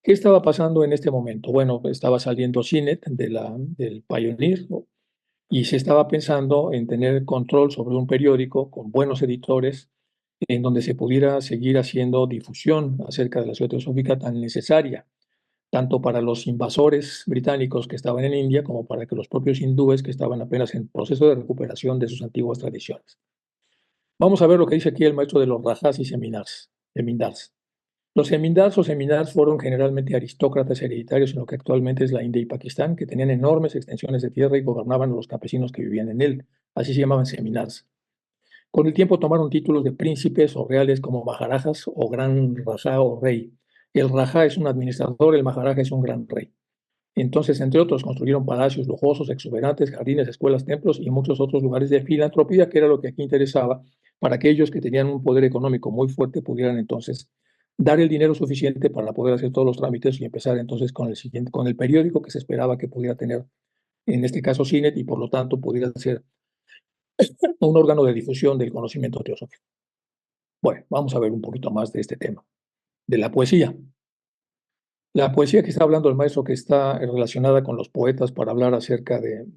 ¿Qué estaba pasando en este momento? Bueno, estaba saliendo Cinet del Pioneer, ¿no? Y se estaba pensando en tener control sobre un periódico con buenos editores en donde se pudiera seguir haciendo difusión acerca de la sociedad teosófica tan necesaria, tanto para los invasores británicos que estaban en India como para que los propios hindúes que estaban apenas en proceso de recuperación de sus antiguas tradiciones. Vamos a ver lo que dice aquí el maestro de los Rajas y Semindars. Los Semindars o Seminars fueron generalmente aristócratas hereditarios en lo que actualmente es la India y Pakistán, que tenían enormes extensiones de tierra y gobernaban a los campesinos que vivían en él. Así se llamaban Seminars. Con el tiempo tomaron títulos de príncipes o reales como maharajas o gran rajá o rey. El rajá es un administrador, el maharaja es un gran rey. Entonces, entre otros, construyeron palacios lujosos, exuberantes, jardines, escuelas, templos y muchos otros lugares de filantropía, que era lo que aquí interesaba, para aquellos que tenían un poder económico muy fuerte pudieran entonces dar el dinero suficiente para poder hacer todos los trámites y empezar entonces con el siguiente, con el periódico que se esperaba que pudiera tener, en este caso CINET, y por lo tanto pudiera ser un órgano de difusión del conocimiento teosófico. Bueno, vamos a ver un poquito más de este tema, de la poesía. La poesía que está hablando el maestro, que está relacionada con los poetas para hablar acerca de,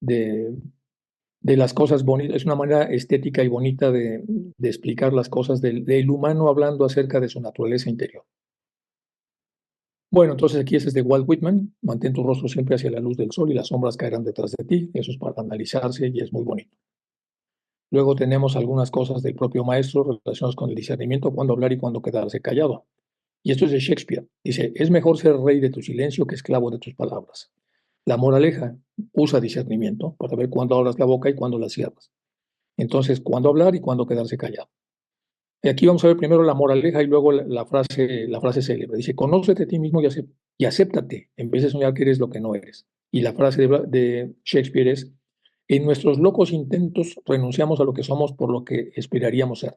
de las cosas bonitas, es una manera estética y bonita de explicar las cosas del humano hablando acerca de su naturaleza interior. Bueno, entonces aquí ese es de Walt Whitman: mantén tu rostro siempre hacia la luz del sol y las sombras caerán detrás de ti. Eso es para analizarse y es muy bonito. Luego tenemos algunas cosas del propio maestro relacionadas con el discernimiento, cuándo hablar y cuándo quedarse callado. Y esto es de Shakespeare. Dice, es mejor ser rey de tu silencio que esclavo de tus palabras. La moraleja: usa discernimiento para ver cuándo abras la boca y cuándo la cierras. Entonces, cuándo hablar y cuándo quedarse callado. Y aquí vamos a ver primero la moraleja y luego la frase célebre. Dice, conócete a ti mismo y acéptate en vez de soñar que eres lo que no eres. Y la frase de Shakespeare es, en nuestros locos intentos renunciamos a lo que somos por lo que esperaríamos ser.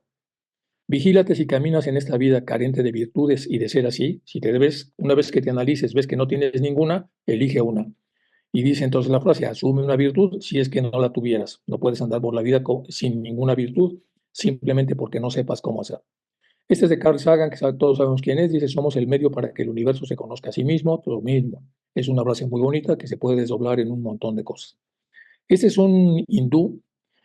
Vigílate si caminas en esta vida carente de virtudes, y de ser así, si te debes, una vez que te analices, ves que no tienes ninguna, elige una. Y dice entonces la frase, asume una virtud si es que no la tuvieras. No puedes andar por la vida sin ninguna virtud, simplemente porque no sepas cómo hacer. Este es de Carl Sagan, que todos sabemos quién es. Dice, somos el medio para que el universo se conozca a sí mismo, lo mismo. Es una frase muy bonita que se puede desdoblar en un montón de cosas. Este es un hindú,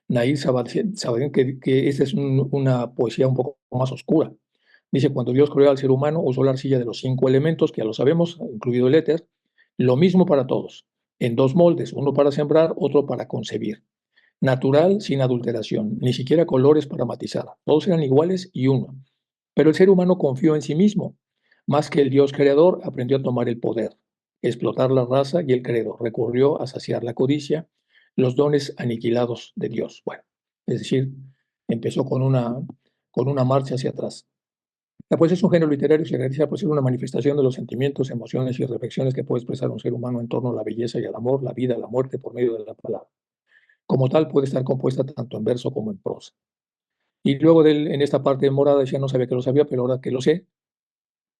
Nair Sabadell, que esta es una poesía un poco más oscura. Dice, cuando Dios creó al ser humano, usó la arcilla de los 5 elementos, que ya lo sabemos, incluido el éter, lo mismo para todos, en 2 moldes, uno para sembrar, otro para concebir. Natural, sin adulteración, ni siquiera colores para matizar. Todos eran iguales y uno. Pero el ser humano confió en sí mismo. Más que el Dios creador, aprendió a tomar el poder, explotar la raza y el credo. Recurrió a saciar la codicia, los dones aniquilados de Dios. Bueno, es decir, empezó con una marcha hacia atrás. La poesía es un género literario y se caracteriza por ser una manifestación de los sentimientos, emociones y reflexiones que puede expresar un ser humano en torno a la belleza y al amor, la vida, la muerte, por medio de la palabra. Como tal, puede estar compuesta tanto en verso como en prosa. Y luego en esta parte de morada decía, no sabía que lo sabía, pero ahora que lo sé,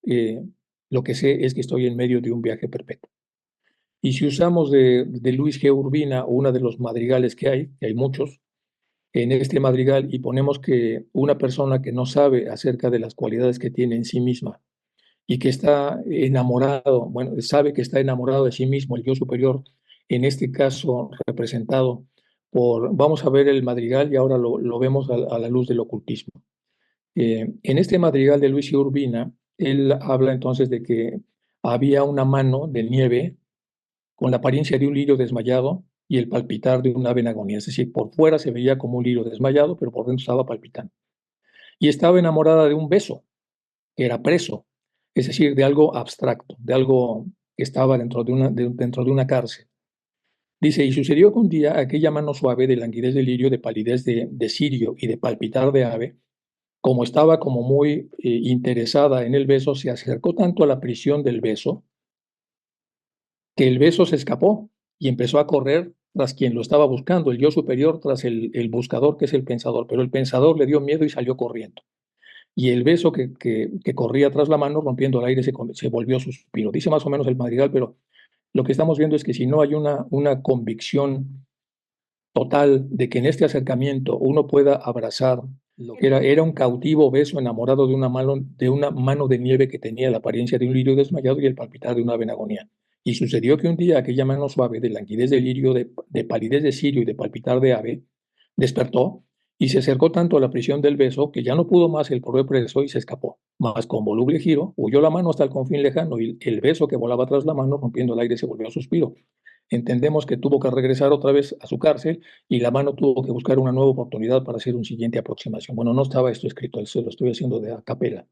eh, lo que sé es que estoy en medio de un viaje perpetuo. Y si usamos de Luis G. Urbina, una de los madrigales que hay muchos, en este madrigal, y ponemos que una persona que no sabe acerca de las cualidades que tiene en sí misma y que está enamorado, bueno, sabe que está enamorado de sí mismo, el yo superior, en este caso representado por, vamos a ver el madrigal y ahora lo vemos a la luz del ocultismo. En este madrigal de Luis G. Urbina, él habla entonces de que había una mano de nieve con la apariencia de un lirio desmayado y el palpitar de un ave en agonía. Es decir, por fuera se veía como un lirio desmayado, pero por dentro estaba palpitando. Y estaba enamorada de un beso, que era preso, es decir, de algo abstracto, de algo que estaba dentro de una cárcel. Dice, y sucedió que un día aquella mano suave de languidez de lirio, de palidez de cirio y de palpitar de ave, como estaba como muy interesada en el beso, se acercó tanto a la prisión del beso, que el beso se escapó y empezó a correr tras quien lo estaba buscando, el yo superior tras el buscador, que es el pensador, pero el pensador le dio miedo y salió corriendo. Y el beso que corría tras la mano, rompiendo el aire, se volvió suspiro. Dice más o menos el madrigal, pero lo que estamos viendo es que si no hay una convicción total de que en este acercamiento uno pueda abrazar lo que era un cautivo beso enamorado de una mano de nieve que tenía la apariencia de un lirio desmayado y el palpitar de una ave en agonía. Y sucedió que un día aquella mano suave de languidez de lirio, de palidez de cirio y de palpitar de ave, despertó y se acercó tanto a la prisión del beso que ya no pudo más el pobre preso y se escapó. Mas con voluble giro, huyó la mano hasta el confín lejano y el beso que volaba tras la mano, rompiendo el aire, se volvió suspiro. Entendemos que tuvo que regresar otra vez a su cárcel y la mano tuvo que buscar una nueva oportunidad para hacer una siguiente aproximación. Bueno, no estaba esto escrito, se lo estoy haciendo de a capela.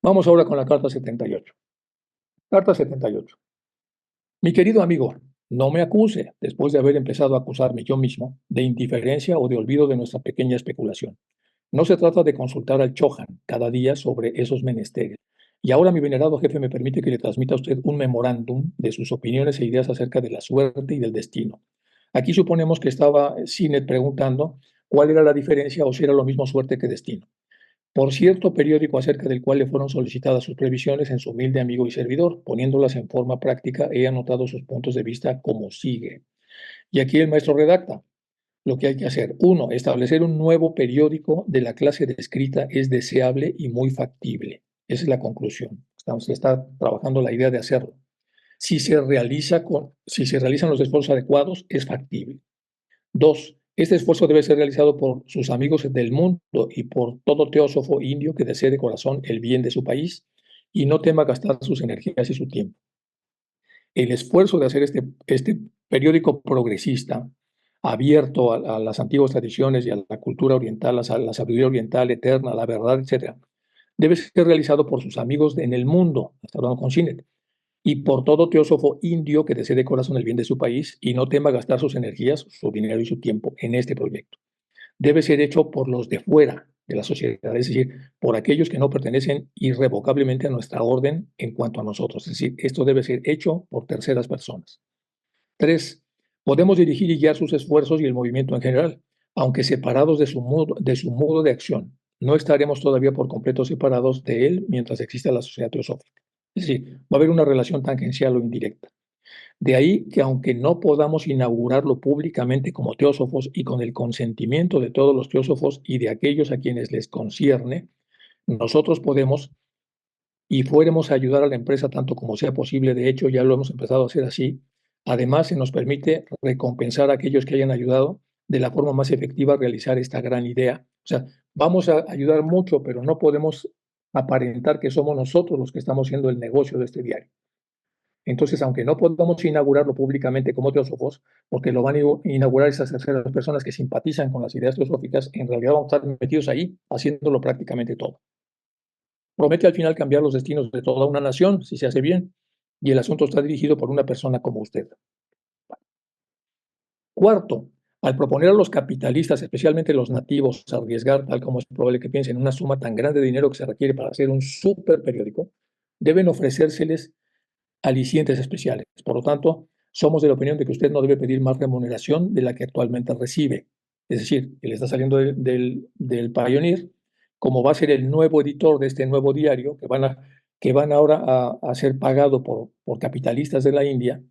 Vamos ahora con la carta 78. Carta 78. Mi querido amigo, No me acuse, después de haber empezado a acusarme yo mismo, de indiferencia o de olvido de nuestra pequeña especulación. No se trata de consultar al Chohan cada día sobre esos menesteres. Y ahora mi venerado jefe me permite que le transmita a usted un memorándum de sus opiniones e ideas acerca de la suerte y del destino. Aquí suponemos que estaba Sinet preguntando cuál era la diferencia o si era lo mismo suerte que destino. Por cierto periódico acerca del cual le fueron solicitadas sus previsiones en su humilde amigo y servidor, poniéndolas en forma práctica, he anotado sus puntos de vista como sigue. Y aquí el maestro redacta lo que hay que hacer. Uno, establecer un nuevo periódico de la clase descrita es deseable y muy factible. Esa es la conclusión. Se está trabajando la idea de hacerlo. Si se realizan los esfuerzos adecuados, es factible. Dos, este esfuerzo debe ser realizado por sus amigos del mundo y por todo teósofo indio que desee de corazón el bien de su país y no tema gastar sus energías y su tiempo. El esfuerzo de hacer este periódico progresista, abierto a las antiguas tradiciones y a la cultura oriental, a la sabiduría oriental eterna, a la verdad, etcétera, debe ser realizado por sus amigos en el mundo, está hablando con Sinet, y por todo teósofo indio que desee de corazón el bien de su país y no tema gastar sus energías, su dinero y su tiempo en este proyecto. Debe ser hecho por los de fuera de la sociedad, es decir, por aquellos que no pertenecen irrevocablemente a nuestra orden en cuanto a nosotros. Es decir, esto debe ser hecho por terceras personas. Tres, podemos dirigir y guiar sus esfuerzos y el movimiento en general, aunque separados de su modo de acción. No estaremos todavía por completo separados de él mientras exista la sociedad teosófica. Es decir, va a haber una relación tangencial o indirecta. De ahí que aunque no podamos inaugurarlo públicamente como teósofos y con el consentimiento de todos los teósofos y de aquellos a quienes les concierne, nosotros podemos y fuéramos a ayudar a la empresa tanto como sea posible. De hecho, ya lo hemos empezado a hacer así. Además, se nos permite recompensar a aquellos que hayan ayudado de la forma más efectiva a realizar esta gran idea. O sea, vamos a ayudar mucho, pero no podemos aparentar que somos nosotros los que estamos haciendo el negocio de este diario. Entonces, aunque no podamos inaugurarlo públicamente como teósofos, porque lo van a inaugurar esas terceras personas que simpatizan con las ideas teosóficas, en realidad vamos a estar metidos ahí, haciéndolo prácticamente todo. Promete al final cambiar los destinos de toda una nación, si se hace bien, y el asunto está dirigido por una persona como usted. Cuarto, al proponer a los capitalistas, especialmente los nativos, arriesgar, tal como es probable que piensen, una suma tan grande de dinero que se requiere para hacer un super periódico, deben ofrecérseles alicientes especiales. Por lo tanto, somos de la opinión de que usted no debe pedir más remuneración de la que actualmente recibe. Es decir, él está saliendo del Pioneer, como va a ser el nuevo editor de este nuevo diario, que van ahora a ser pagado por capitalistas de la India,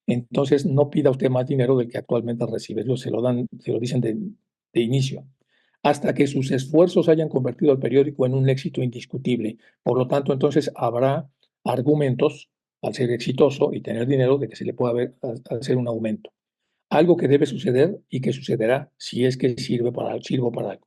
entonces no pida usted más dinero del que actualmente recibe. Ellos se lo dicen de inicio. Hasta que sus esfuerzos hayan convertido al periódico en un éxito indiscutible. Por lo tanto, entonces habrá argumentos al ser exitoso y tener dinero, de que se le pueda hacer un aumento. Algo que debe suceder y que sucederá si es que sirvo para algo.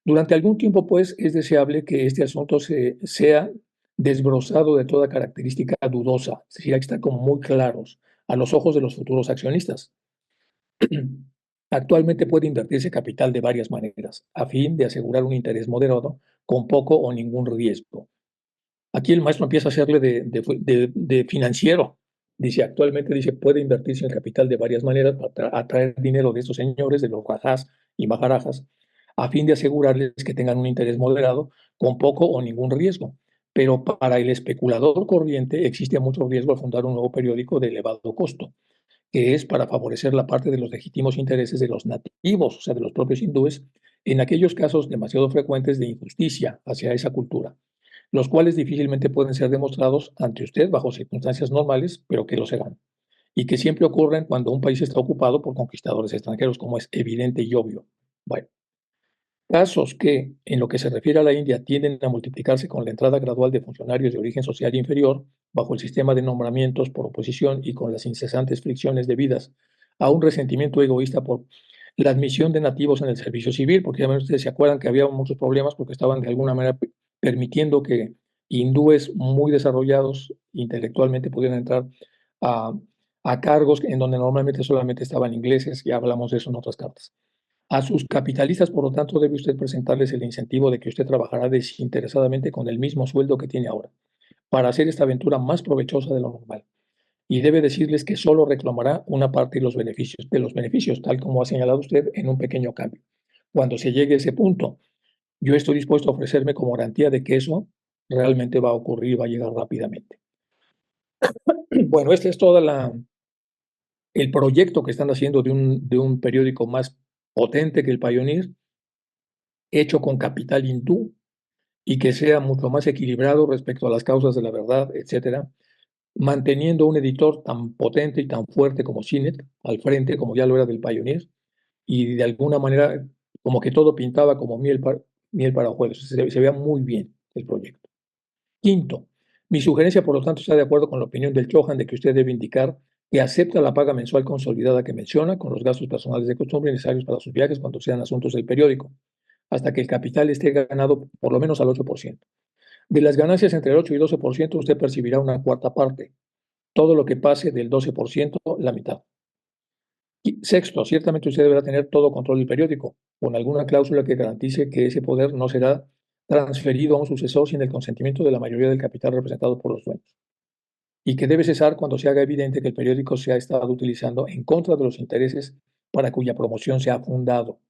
Durante algún tiempo, pues, es deseable que este asunto sea desbrozado de toda característica dudosa, es decir, hay que estar como muy claros a los ojos de los futuros accionistas. Actualmente puede invertirse capital de varias maneras, a fin de asegurar un interés moderado con poco o ningún riesgo. Aquí el maestro empieza a hacerle de financiero. Dice, actualmente dice, puede invertirse en el capital de varias maneras para atraer dinero de estos señores, de los rajás y maharajas, a fin de asegurarles que tengan un interés moderado con poco o ningún riesgo. Pero para el especulador corriente existe mucho riesgo al fundar un nuevo periódico de elevado costo, que es para favorecer la parte de los legítimos intereses de los nativos, o sea, de los propios hindúes, en aquellos casos demasiado frecuentes de injusticia hacia esa cultura, los cuales difícilmente pueden ser demostrados ante usted bajo circunstancias normales, pero que lo serán, y que siempre ocurren cuando un país está ocupado por conquistadores extranjeros, como es evidente y obvio. Bueno, casos que, en lo que se refiere a la India, tienden a multiplicarse con la entrada gradual de funcionarios de origen social inferior, bajo el sistema de nombramientos por oposición y con las incesantes fricciones debidas a un resentimiento egoísta por la admisión de nativos en el servicio civil, porque ya ustedes se acuerdan que había muchos problemas porque estaban de alguna manera permitiendo que hindúes muy desarrollados intelectualmente pudieran entrar a, a cargos en donde normalmente solamente estaban ingleses, ya hablamos de eso en otras cartas. A sus capitalistas, por lo tanto, debe usted presentarles el incentivo de que usted trabajará desinteresadamente con el mismo sueldo que tiene ahora, para hacer esta aventura más provechosa de lo normal. y debe decirles que solo reclamará una parte de los beneficios, tal como ha señalado usted, en un pequeño cambio. Cuando se llegue a ese punto, yo estoy dispuesto a ofrecerme como garantía de que eso realmente va a ocurrir y va a llegar rápidamente. Bueno, este es todo el proyecto que están haciendo de un periódico más potente que el Pioneer, hecho con capital hindú y que sea mucho más equilibrado respecto a las causas de la verdad, etcétera, manteniendo un editor tan potente y tan fuerte como CINET al frente, como ya lo era del Pioneer, y de alguna manera como que todo pintaba como miel para hojuelos. Se veía muy bien el proyecto. Quinto, mi sugerencia, por lo tanto, está de acuerdo con la opinión del Chohan de que usted debe indicar que acepta la paga mensual consolidada que menciona, con los gastos personales de costumbre necesarios para sus viajes cuando sean asuntos del periódico, hasta que el capital esté ganado por lo menos al 8%. De las ganancias entre el 8 y 12%, usted percibirá una cuarta parte. Todo lo que pase del 12%, la mitad. Y sexto, ciertamente usted deberá tener todo control del periódico, con alguna cláusula que garantice que ese poder no será transferido a un sucesor sin el consentimiento de la mayoría del capital representado por los dueños, y que debe cesar cuando se haga evidente que el periódico se ha estado utilizando en contra de los intereses para cuya promoción se ha fundado.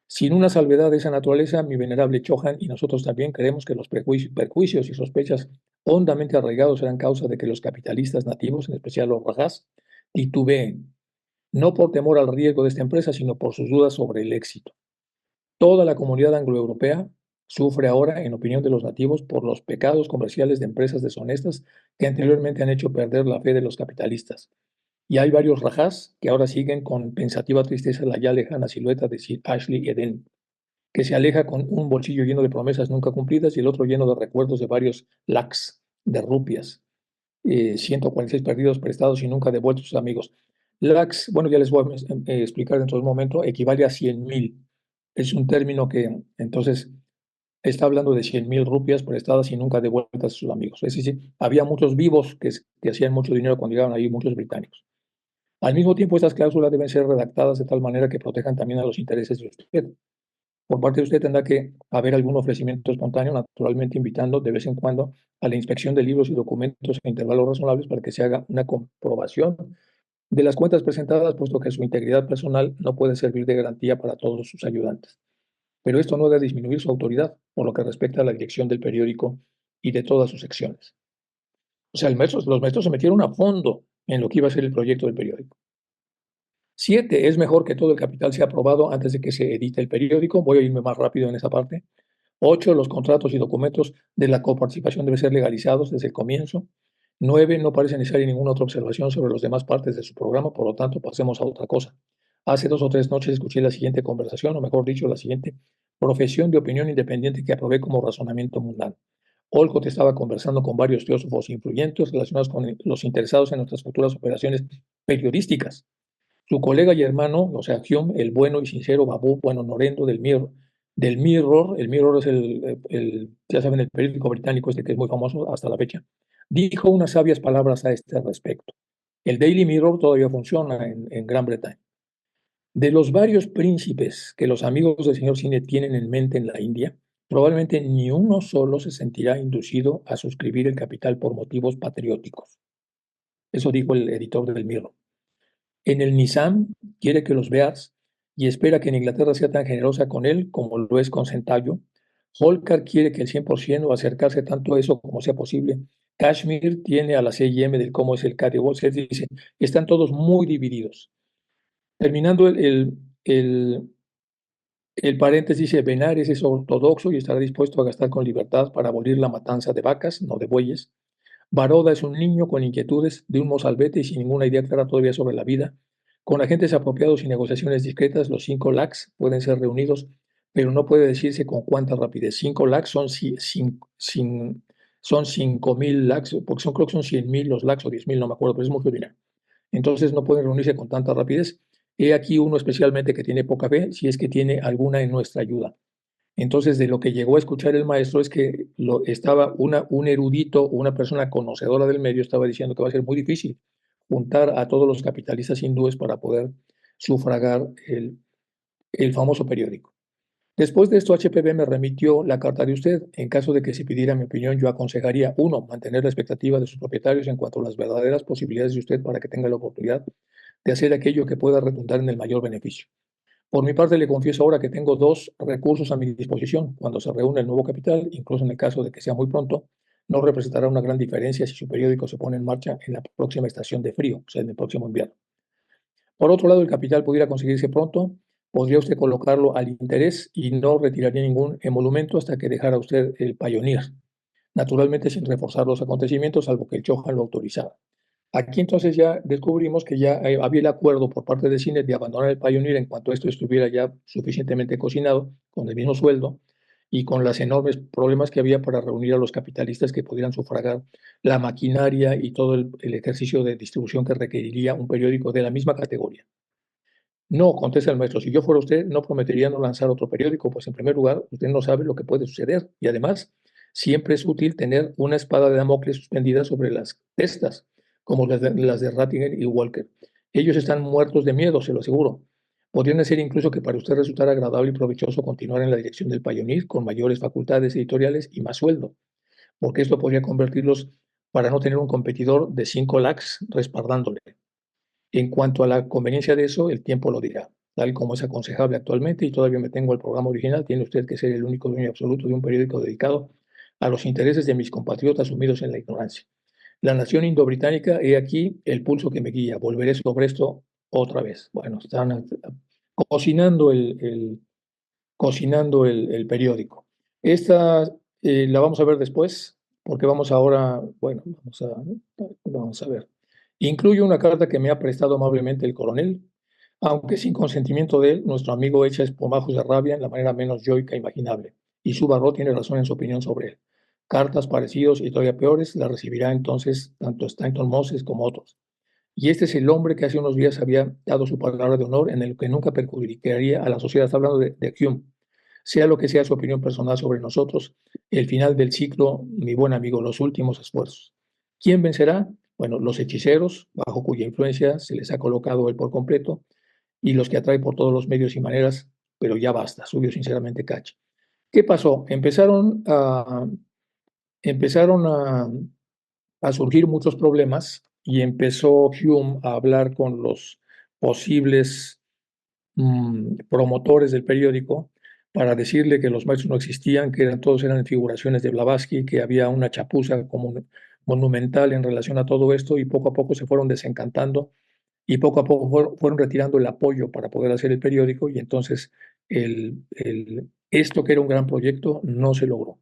Sin una salvedad de esa naturaleza, mi venerable Chohan y nosotros también creemos que los perjuicios y sospechas hondamente arraigados serán causa de que los capitalistas nativos, en especial los rajás, titubeen, no por temor al riesgo de esta empresa, sino por sus dudas sobre el éxito. Toda la comunidad angloeuropea sufre ahora, en opinión de los nativos, por los pecados comerciales de empresas deshonestas que anteriormente han hecho perder la fe de los capitalistas. Y hay varios rajás que ahora siguen con pensativa tristeza la ya lejana silueta de Sir Ashley Eden, que se aleja con un bolsillo lleno de promesas nunca cumplidas y el otro lleno de recuerdos de varios lakhs de rupias, 146 perdidos, prestados y nunca devueltos a sus amigos. Lakhs, bueno, ya les voy a explicar dentro de un momento, equivale a 100.000. Es un término que entonces está hablando de 100.000 rupias prestadas y nunca devueltas a sus amigos. Es decir, había muchos vivos que hacían mucho dinero cuando llegaban ahí, muchos británicos. Al mismo tiempo, estas cláusulas deben ser redactadas de tal manera que protejan también a los intereses de usted. Por parte de usted tendrá que haber algún ofrecimiento espontáneo, naturalmente invitando de vez en cuando a la inspección de libros y documentos en intervalos razonables para que se haga una comprobación de las cuentas presentadas, puesto que su integridad personal no puede servir de garantía para todos sus ayudantes. Pero esto no debe disminuir su autoridad por lo que respecta a la dirección del periódico y de todas sus secciones. O sea, los maestros se metieron a fondo en lo que iba a ser el proyecto del periódico. 7, es mejor que todo el capital sea aprobado antes de que se edite el periódico. Voy a irme más rápido en esa parte. 8, los contratos y documentos de la coparticipación deben ser legalizados desde el comienzo. 9, no parece necesaria ninguna otra observación sobre las demás partes de su programa, por lo tanto, pasemos a otra cosa. Hace 2 o 3 noches escuché la siguiente conversación, o mejor dicho, la siguiente profesión de opinión independiente que aprobé como razonamiento mundano. Olcott estaba conversando con varios teósofos influyentes relacionados con los interesados en nuestras futuras operaciones periodísticas. Su colega y hermano, o sea, Hume, el bueno y sincero Babú, bueno, Norendo del Mirror, el Mirror es ya saben, el periódico británico este que es muy famoso hasta la fecha, dijo unas sabias palabras a este respecto. El Daily Mirror todavía funciona en Gran Bretaña. De los varios príncipes que los amigos del señor Cine tienen en mente en la India, probablemente ni uno solo se sentirá inducido a suscribir el capital por motivos patrióticos. Eso dijo el editor del Mirror. En el Nizam quiere que los veas y espera que en Inglaterra sea tan generosa con él como lo es con Centallo. Holkar quiere que el 100% o acercarse tanto a eso como sea posible. Kashmir tiene a la CIM del cómo es el Caddy Wall Street, dice, están todos muy divididos. Terminando el paréntesis, dice, Benares es ortodoxo y estará dispuesto a gastar con libertad para abolir la matanza de vacas, no de bueyes. Baroda es un niño con inquietudes de un mozalbete y sin ninguna idea clara todavía sobre la vida. Con agentes apropiados y negociaciones discretas, los 5 lakhs pueden ser reunidos, pero no puede decirse con cuánta rapidez. 5 lakhs son 5.000 lakhs, porque creo que son 100.000 los lakhs o 10.000, no me acuerdo, pero es mucho dinero. Entonces no pueden reunirse con tanta rapidez. He aquí uno especialmente que tiene poca fe, si es que tiene alguna en nuestra ayuda. Entonces, de lo que llegó a escuchar el maestro es que estaba un erudito, una persona conocedora del medio, estaba diciendo que va a ser muy difícil juntar a todos los capitalistas hindúes para poder sufragar el famoso periódico. Después de esto, HPB me remitió la carta de usted. En caso de que se pidiera mi opinión, yo aconsejaría, uno, mantener la expectativa de sus propietarios en cuanto a las verdaderas posibilidades de usted para que tenga la oportunidad de hacer aquello que pueda redundar en el mayor beneficio. Por mi parte, le confieso ahora que tengo dos recursos a mi disposición. Cuando se reúne el nuevo capital, incluso en el caso de que sea muy pronto, no representará una gran diferencia si su periódico se pone en marcha en la próxima estación de frío, o sea, en el próximo invierno. Por otro lado, el capital pudiera conseguirse pronto, podría usted colocarlo al interés y no retiraría ningún emolumento hasta que dejara usted el Pioneer, naturalmente sin reforzar los acontecimientos, salvo que el Chohan lo autorizara. Aquí entonces ya descubrimos que ya había el acuerdo por parte de Cine de abandonar el Pioneer en cuanto esto estuviera ya suficientemente cocinado, con el mismo sueldo y con los enormes problemas que había para reunir a los capitalistas que pudieran sufragar la maquinaria y todo el ejercicio de distribución que requeriría un periódico de la misma categoría. No, contesta el maestro, si yo fuera usted, no prometería no lanzar otro periódico, pues en primer lugar, usted no sabe lo que puede suceder y además siempre es útil tener una espada de Damocles suspendida sobre las testas, como las de Rattinger y Walker. Ellos están muertos de miedo, se lo aseguro. Podrían decir incluso que para usted resultara agradable y provechoso continuar en la dirección del Pioneer con mayores facultades editoriales y más sueldo, porque esto podría convertirlos para no tener un competidor de 5 lakhs respaldándole. En cuanto a la conveniencia de eso, el tiempo lo dirá. Tal como es aconsejable actualmente, y todavía me tengo el programa original, tiene usted que ser el único dueño absoluto de un periódico dedicado a los intereses de mis compatriotas sumidos en la ignorancia. La nación indobritánica, he aquí el pulso que me guía. Volveré sobre esto otra vez. Bueno, están cocinando el periódico. Esta la vamos a ver después, porque vamos ahora, bueno, vamos a ver. Incluye una carta que me ha prestado amablemente el coronel, aunque sin consentimiento de él, nuestro amigo echa espumajos de rabia en la manera menos yoica imaginable, y su barro tiene razón en su opinión sobre él. Cartas parecidas y todavía peores las recibirá entonces tanto Stanton Moses como otros. Y este es el hombre que hace unos días había dado su palabra de honor en el que nunca perjudicaría a la sociedad. Está hablando de Hume. Sea lo que sea su opinión personal sobre nosotros, el final del ciclo, mi buen amigo, los últimos esfuerzos. ¿Quién vencerá? Bueno, los hechiceros, bajo cuya influencia se les ha colocado él por completo, y los que atrae por todos los medios y maneras, pero ya basta, subió sinceramente Cacho. ¿Qué pasó? Empezaron a surgir muchos problemas y empezó Hume a hablar con los posibles promotores del periódico para decirle que los maestros no existían, que todos eran figuraciones de Blavatsky, que había una chapuza como monumental en relación a todo esto y poco a poco se fueron desencantando y poco a poco fueron retirando el apoyo para poder hacer el periódico y entonces esto que era un gran proyecto no se logró,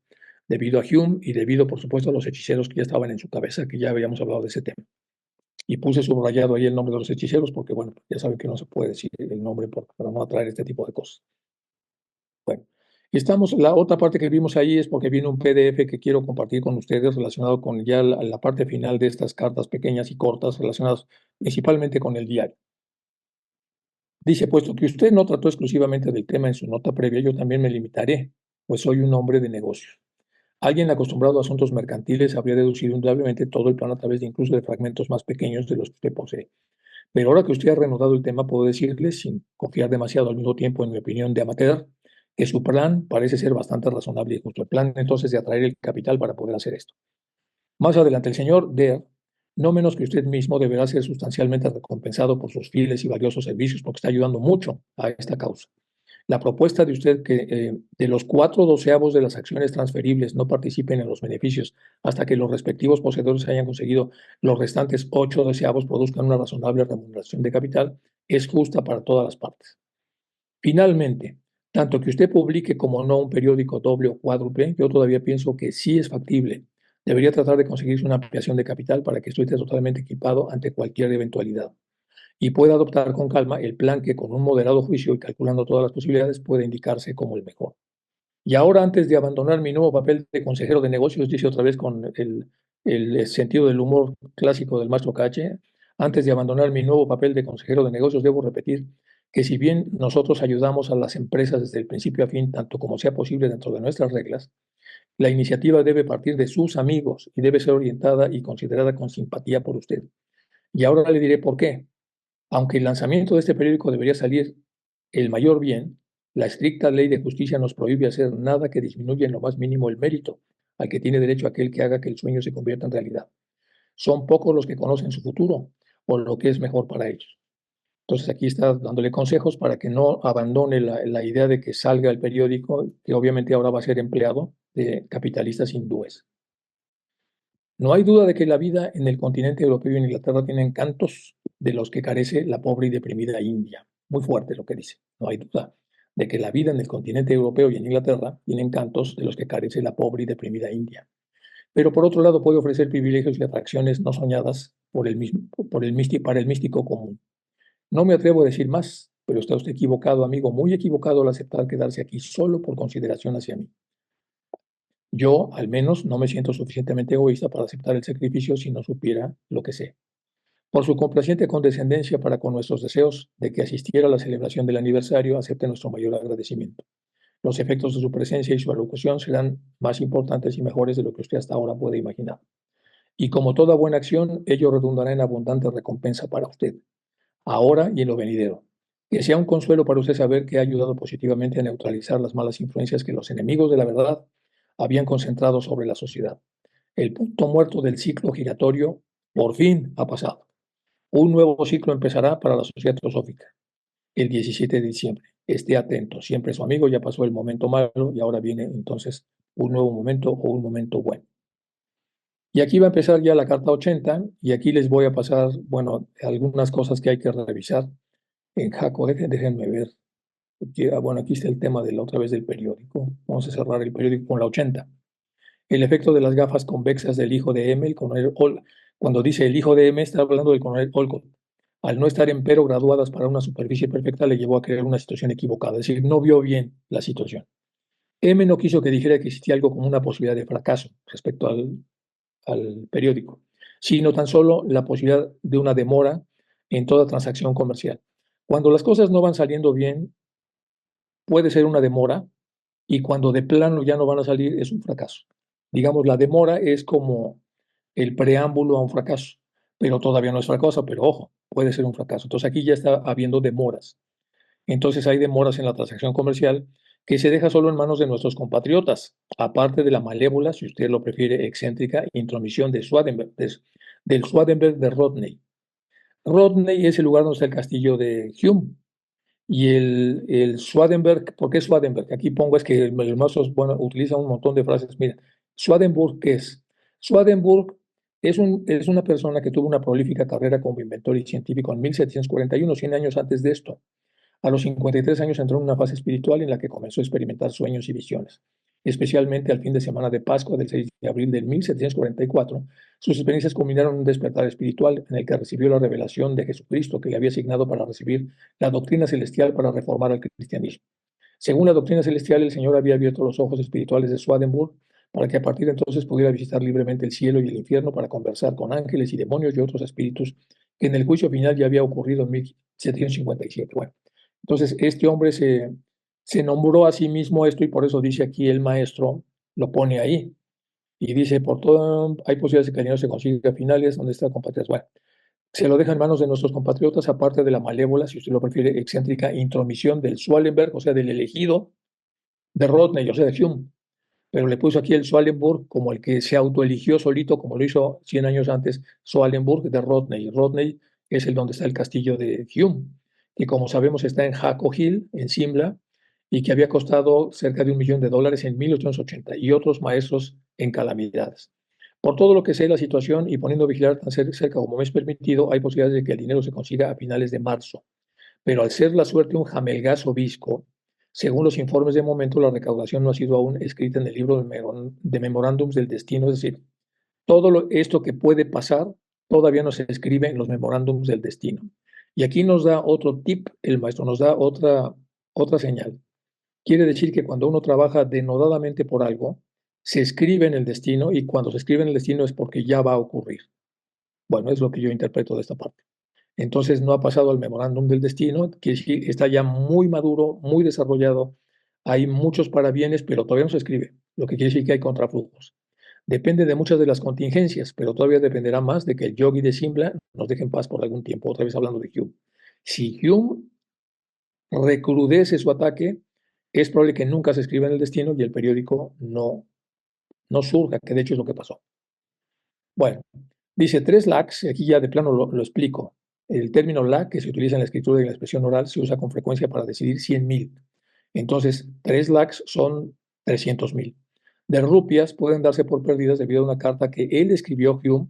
debido a Hume y debido, por supuesto, a los hechiceros que ya estaban en su cabeza, que ya habíamos hablado de ese tema. Y puse subrayado ahí el nombre de los hechiceros porque, bueno, ya saben que no se puede decir el nombre para no atraer este tipo de cosas. Bueno, la otra parte que vimos ahí es porque viene un PDF que quiero compartir con ustedes relacionado con ya la parte final de estas cartas pequeñas y cortas relacionadas principalmente con el diario. Dice, puesto que usted no trató exclusivamente del tema en su nota previa, yo también me limitaré, pues soy un hombre de negocios. Alguien acostumbrado a asuntos mercantiles habría deducido indudablemente todo el plan a través de incluso de fragmentos más pequeños de los que usted posee. Pero ahora que usted ha reanudado el tema, puedo decirle, sin confiar demasiado al mismo tiempo en mi opinión de amateur, que su plan parece ser bastante razonable y justo. El plan entonces de atraer el capital para poder hacer esto. Más adelante, el señor Dare, no menos que usted mismo, deberá ser sustancialmente recompensado por sus fieles y valiosos servicios porque está ayudando mucho a esta causa. La propuesta de usted que de los 4/12 de las acciones transferibles no participen en los beneficios hasta que los respectivos poseedores hayan conseguido los restantes 8/12 produzcan una razonable remuneración de capital es justa para todas las partes. Finalmente, tanto que usted publique como no un periódico doble o cuádruple, yo todavía pienso que sí es factible. Debería tratar de conseguirse una ampliación de capital para que esté totalmente equipado ante cualquier eventualidad y pueda adoptar con calma el plan que con un moderado juicio y calculando todas las posibilidades puede indicarse como el mejor. Y ahora, antes de abandonar mi nuevo papel de consejero de negocios, dice otra vez con el sentido del humor clásico del maestro Cache, antes de abandonar mi nuevo papel de consejero de negocios, debo repetir que si bien nosotros ayudamos a las empresas desde el principio a fin, tanto como sea posible dentro de nuestras reglas, la iniciativa debe partir de sus amigos y debe ser orientada y considerada con simpatía por usted. Y ahora le diré por qué. Aunque el lanzamiento de este periódico debería salir el mayor bien, La estricta ley de justicia nos prohíbe hacer nada que disminuya en lo más mínimo el mérito al que tiene derecho aquel que haga que el sueño se convierta en realidad. Son pocos los que conocen su futuro o lo que es mejor para ellos. Entonces aquí está dándole consejos para que no abandone la idea de que salga el periódico, que obviamente ahora va a ser empleado de capitalistas hindúes. No hay duda de que la vida en el continente europeo y en Inglaterra tiene encantos de los que carece la pobre y deprimida India. Muy fuerte lo que dice. No hay duda de que la vida en el continente europeo y en Inglaterra tiene encantos de los que carece la pobre y deprimida India. Pero por otro lado puede ofrecer privilegios y atracciones no soñadas para el místico común. No me atrevo a decir más, pero está usted equivocado, amigo, muy equivocado al aceptar quedarse aquí solo por consideración hacia mí. Yo, al menos, no me siento suficientemente egoísta para aceptar el sacrificio si no supiera lo que sé. Por su complaciente condescendencia para con nuestros deseos de que asistiera a la celebración del aniversario, acepte nuestro mayor agradecimiento. Los efectos de su presencia y su alocución serán más importantes y mejores de lo que usted hasta ahora puede imaginar. Y como toda buena acción, ello redundará en abundante recompensa para usted, ahora y en lo venidero. Que sea un consuelo para usted saber que ha ayudado positivamente a neutralizar las malas influencias que los enemigos de la verdad habían concentrado sobre la sociedad. El punto muerto del ciclo giratorio por fin ha pasado. Un nuevo ciclo empezará para la sociedad teosófica el 17 de diciembre. Esté atento, siempre su amigo, ya pasó el momento malo y ahora viene entonces un nuevo momento o un momento bueno. Y aquí va a empezar ya la carta 80 y aquí les voy a pasar, bueno, algunas cosas que hay que revisar en Jaco. Déjenme ver. Bueno, aquí está el tema de la otra vez del periódico. Vamos a cerrar el periódico con la 80. El efecto de las gafas convexas del hijo de M, el coronel cuando dice el hijo de M, está hablando del coronel Olcott. Al no estar empero graduadas para una superficie perfecta, le llevó a crear una situación equivocada, es decir, no vio bien la situación. M no quiso que dijera que existía algo como una posibilidad de fracaso respecto al periódico, sino tan solo la posibilidad de una demora en toda transacción comercial. Cuando las cosas no van saliendo bien, puede ser una demora, y cuando de plano ya no van a salir es un fracaso. Digamos, la demora es como el preámbulo a un fracaso, pero todavía no es fracaso, pero ojo, puede ser un fracaso. Entonces aquí ya está habiendo demoras. Entonces hay demoras en la transacción comercial que se deja solo en manos de nuestros compatriotas, aparte de la malévola, si usted lo prefiere, excéntrica intromisión de del Swadenberg de Rodney. Rodney es el lugar donde está el castillo de Hume. Y el Swadenberg, ¿por qué Swadenberg? Aquí pongo es que el mazo bueno, utiliza un montón de frases. Mira, Swadenberg, ¿qué es? Swadenberg es una persona que tuvo una prolífica carrera como inventor y científico en 1741, 100 años antes de esto. A los 53 años entró en una fase espiritual en la que comenzó a experimentar sueños y visiones. Especialmente al fin de semana de Pascua del 6 de abril de 1744, sus experiencias culminaron en un despertar espiritual en el que recibió la revelación de Jesucristo que le había asignado para recibir la doctrina celestial para reformar al cristianismo. Según la doctrina celestial, el Señor había abierto los ojos espirituales de Swadenburg para que a partir de entonces pudiera visitar libremente el cielo y el infierno para conversar con ángeles y demonios y otros espíritus que en el juicio final ya había ocurrido en 1757. Bueno, entonces este hombre se nombró a sí mismo esto y por eso dice aquí el maestro, lo pone ahí. Y dice, por todo, hay posibilidades de que el dinero se consiga a finales, donde está compatriotas. Bueno, se lo deja en manos de nuestros compatriotas, aparte de la malévola, si usted lo prefiere, excéntrica intromisión del Swallenberg, o sea, del elegido de Rodney, o sea, de Hume. Pero le puso aquí el Swallenberg como el que se autoeligió solito, como lo hizo 100 años antes, Swallenberg de Rodney. Rodney es el donde está el castillo de Hume, que como sabemos está en Jaco Hill, en Simla, y que había costado cerca de $1.000.000 en 1880, y otros maestros en calamidades. Por todo lo que sé la situación y poniendo a vigilar tan cerca como me es permitido, hay posibilidades de que el dinero se consiga a finales de marzo. Pero al ser la suerte un jamelgazo visco, según los informes de momento, la recaudación no ha sido aún escrita en el libro de memorándums del destino, es decir, todo esto que puede pasar todavía no se escribe en los memorándums del destino. Y aquí nos da otro tip, el maestro nos da otra señal. Quiere decir que cuando uno trabaja denodadamente por algo, se escribe en el destino y cuando se escribe en el destino es porque ya va a ocurrir. Bueno, es lo que yo interpreto de esta parte. Entonces no ha pasado al memorándum del destino, que está ya muy maduro, muy desarrollado. Hay muchos parabienes, pero todavía no se escribe, lo que quiere decir que hay contraflujos. Depende de muchas de las contingencias, pero todavía dependerá más de que el yogi de Simla nos deje en paz por algún tiempo, otra vez hablando de Hume. Si Hume recrudece su ataque, es probable que nunca se escriba en el destino y el periódico no surja, que de hecho es lo que pasó. Bueno, dice 3 lakhs, aquí ya de plano lo explico. El término lakh que se utiliza en la escritura y en la expresión oral se usa con frecuencia para decidir 100,000. Entonces, 3 lakhs son 300,000. De rupias pueden darse por perdidas debido a una carta que él escribió, Hume,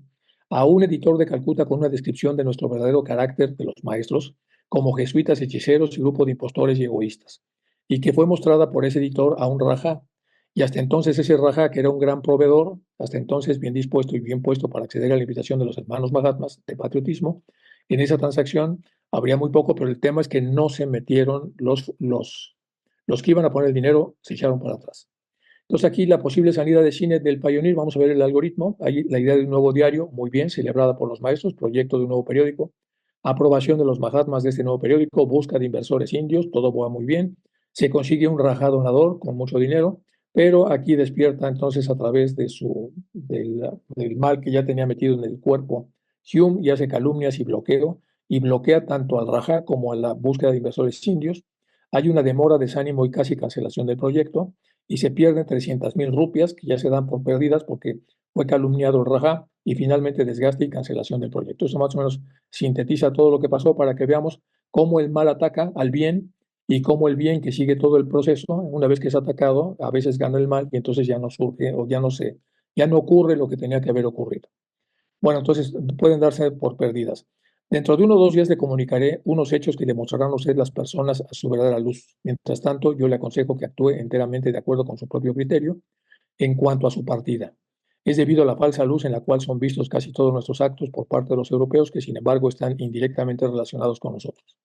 a un editor de Calcuta con una descripción de nuestro verdadero carácter de los maestros, como jesuitas, hechiceros y grupo de impostores y egoístas, y que fue mostrada por ese editor a un rajá. Y hasta entonces ese rajá, que era un gran proveedor, hasta entonces bien dispuesto y bien puesto para acceder a la invitación de los hermanos Mahatmas de patriotismo, en esa transacción habría muy poco, pero el tema es que no se metieron los que iban a poner el dinero, se echaron para atrás. Entonces aquí la posible salida de cine del Pioneer, vamos a ver el algoritmo, ahí la idea de un nuevo diario, muy bien, celebrada por los maestros, proyecto de un nuevo periódico, aprobación de los Mahatmas de este nuevo periódico, busca de inversores indios, todo va muy bien, se consigue un rajá donador con mucho dinero, pero aquí despierta entonces a través del mal que ya tenía metido en el cuerpo Hume y hace calumnias y bloquea tanto al rajá como a la búsqueda de inversores indios. Hay una demora, desánimo y casi cancelación del proyecto y se pierden 300,000 rupias que ya se dan por perdidas porque fue calumniado el rajá y finalmente desgaste y cancelación del proyecto. Eso más o menos sintetiza todo lo que pasó para que veamos cómo el mal ataca al bien y cómo el bien que sigue todo el proceso, una vez que es atacado, a veces gana el mal y entonces ya no surge o ya no ocurre lo que tenía que haber ocurrido. Bueno, entonces pueden darse por perdidas. Dentro de 1 o 2 días le comunicaré unos hechos que le mostrarán a usted las personas a su verdadera luz. Mientras tanto, yo le aconsejo que actúe enteramente de acuerdo con su propio criterio en cuanto a su partida. Es debido a la falsa luz en la cual son vistos casi todos nuestros actos por parte de los europeos que, sin embargo, están indirectamente relacionados con nosotros.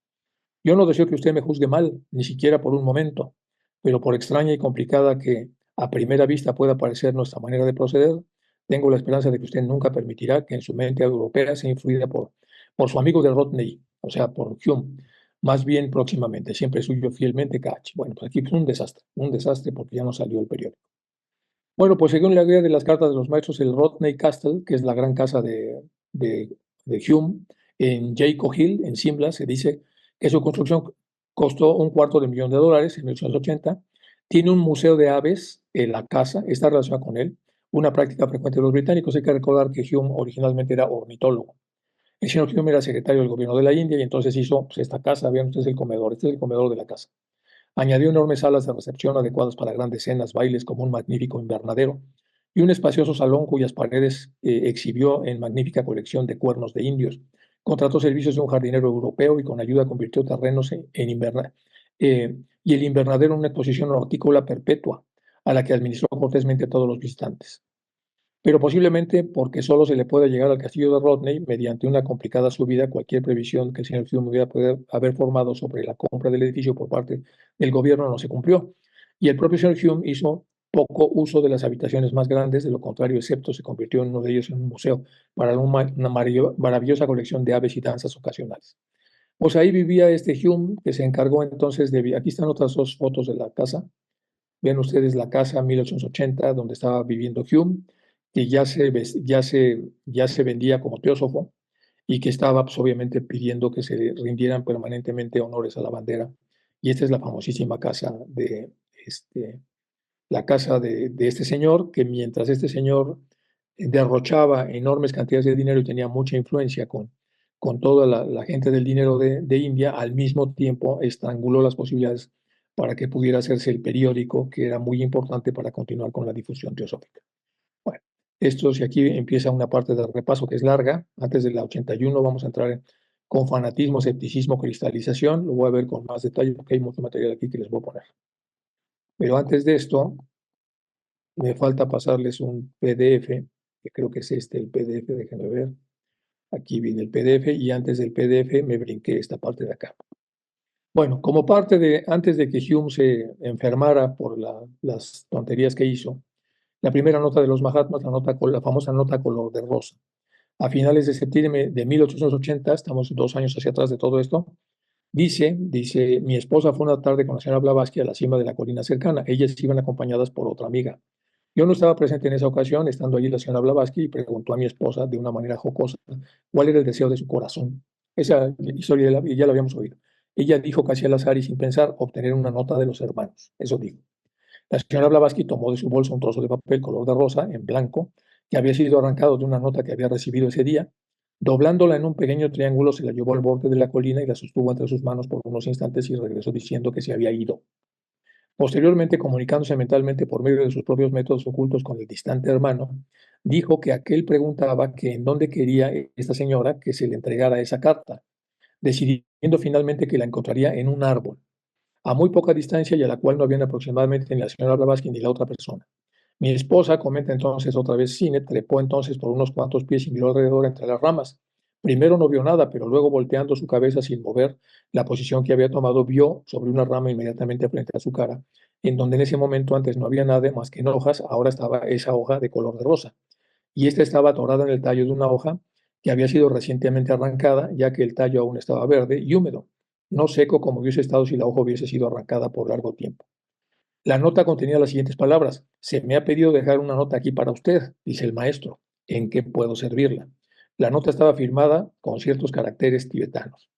Yo no deseo que usted me juzgue mal, ni siquiera por un momento, pero por extraña y complicada que a primera vista pueda parecer nuestra manera de proceder, tengo la esperanza de que usted nunca permitirá que en su mente europea sea influida por su amigo de Rodney, o sea, por Hume, más bien próximamente, siempre suyo fielmente, Catch. Bueno, pues aquí es un desastre porque ya no salió el periódico. Bueno, pues según la guía de las cartas de los maestros, el Rodney Castle, que es la gran casa de Hume, en Jacob Hill, en Simla, se dice que su construcción costó $250,000 en 1880. Tiene un museo de aves en la casa, está relacionada con él, una práctica frecuente de los británicos. Hay que recordar que Hume originalmente era ornitólogo. El señor Hume era secretario del gobierno de la India y entonces hizo pues, esta casa. Vean ustedes el comedor, este es el comedor de la casa. Añadió enormes salas de recepción adecuadas para grandes cenas, bailes, como un magnífico invernadero, y un espacioso salón cuyas paredes exhibió en magnífica colección de cuernos de indios. Contrató servicios de un jardinero europeo y con ayuda convirtió terrenos y el invernadero en una exposición hortícola perpetua, a la que administró cortésmente a todos los visitantes. Pero posiblemente porque solo se le pueda llegar al castillo de Rodney mediante una complicada subida, cualquier previsión que el señor Hume hubiera podido haber formado sobre la compra del edificio por parte del gobierno no se cumplió. Y el propio señor Hume hizo poco uso de las habitaciones más grandes, de lo contrario, excepto se convirtió en uno de ellos en un museo para una maravillosa colección de aves y danzas ocasionales. Pues ahí vivía este Hume, que se encargó entonces de... Aquí están otras 2 fotos de la casa. Ven ustedes la casa 1880 donde estaba viviendo Hume, que ya se vendía como teósofo y que estaba pues, obviamente pidiendo que se le rindieran permanentemente honores a la bandera. Y esta es la famosísima casa de este señor, que mientras este señor derrochaba enormes cantidades de dinero y tenía mucha influencia con toda la gente del dinero de India, al mismo tiempo estranguló las posibilidades para que pudiera hacerse el periódico, que era muy importante para continuar con la difusión teosófica. Bueno, esto si aquí empieza una parte del repaso que es larga, antes de la 81 vamos a entrar con fanatismo, escepticismo, cristalización, lo voy a ver con más detalle porque hay mucho material aquí que les voy a poner. Pero antes de esto, me falta pasarles un PDF, que creo que es el PDF, déjenme ver. Aquí viene el PDF y antes del PDF me brinqué esta parte de acá. Bueno, como antes de que Hume se enfermara por las tonterías que hizo, la primera nota de los Mahatmas, la famosa nota color de rosa. A finales de septiembre de 1880, estamos 2 años hacia atrás de todo esto, dice, mi esposa fue una tarde con la señora Blavatsky a la cima de la colina cercana. Ellas iban acompañadas por otra amiga. Yo no estaba presente en esa ocasión, estando allí la señora Blavatsky, y preguntó a mi esposa de una manera jocosa cuál era el deseo de su corazón. Esa historia ya la habíamos oído. Ella dijo casi al azar y sin pensar obtener una nota de los hermanos. Eso dijo. La señora Blavatsky tomó de su bolsa un trozo de papel color de rosa, en blanco, que había sido arrancado de una nota que había recibido ese día. Doblándola en un pequeño triángulo, se la llevó al borde de la colina y la sostuvo entre sus manos por unos instantes y regresó diciendo que se había ido. Posteriormente, comunicándose mentalmente por medio de sus propios métodos ocultos con el distante hermano, dijo que aquel preguntaba que en dónde quería esta señora que se le entregara esa carta, decidiendo finalmente que la encontraría en un árbol, a muy poca distancia y a la cual no habían aproximadamente ni la señora Blavatsky ni la otra persona. Mi esposa, comenta entonces otra vez Sinet, trepó entonces por unos cuantos pies y miró alrededor entre las ramas. Primero no vio nada, pero luego volteando su cabeza sin mover la posición que había tomado, vio sobre una rama inmediatamente frente a su cara, en donde en ese momento antes no había nada más que en hojas, ahora estaba esa hoja de color de rosa. Y esta estaba atorada en el tallo de una hoja que había sido recientemente arrancada, ya que el tallo aún estaba verde y húmedo, no seco como hubiese estado si la hoja hubiese sido arrancada por largo tiempo. La nota contenía las siguientes palabras: se me ha pedido dejar una nota aquí para usted, dice el maestro. ¿En qué puedo servirla? La nota estaba firmada con ciertos caracteres tibetanos.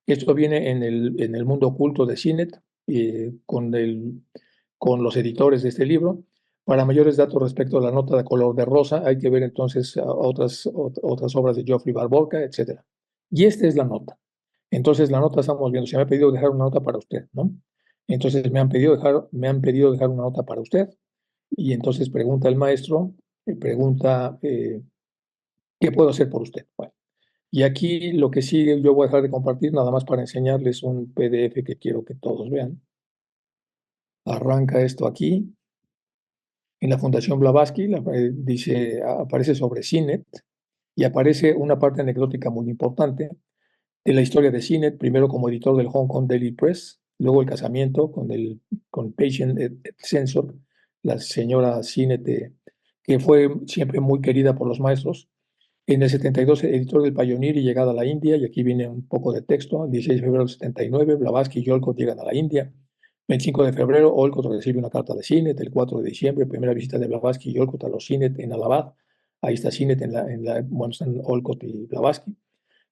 Esto viene en el mundo oculto de Sinet, con los editores de este libro. Para mayores datos respecto a la nota de color de rosa, hay que ver entonces otras obras de Geoffrey Barborca, etc. Y esta es la nota. Entonces, la nota estamos viendo, se me ha pedido dejar una nota para usted, ¿no? Entonces, me han pedido dejar una nota para usted. Y entonces pregunta el maestro, ¿qué puedo hacer por usted? Bueno, y aquí lo que sigue, yo voy a dejar de compartir nada más para enseñarles un PDF que quiero que todos vean. Arranca esto aquí. En la Fundación Blavatsky dice, aparece sobre Sinet y aparece una parte anecdótica muy importante de la historia de Sinet, primero como editor del Hong Kong Daily Press, luego el casamiento con Patient Sensor, la señora Sinet, que fue siempre muy querida por los maestros. En el 72, editor del Pioneer y llegada a la India, y aquí viene un poco de texto. El 16 de febrero del 79, Blavatsky y Olcott llegan a la India. 25 de febrero, Olcott recibe una carta de Sinet. El 4 de diciembre, primera visita de Blavatsky y Olcott a los Sinet en Allahabad. Ahí está Sinet, bueno, están Olcott y Blavatsky.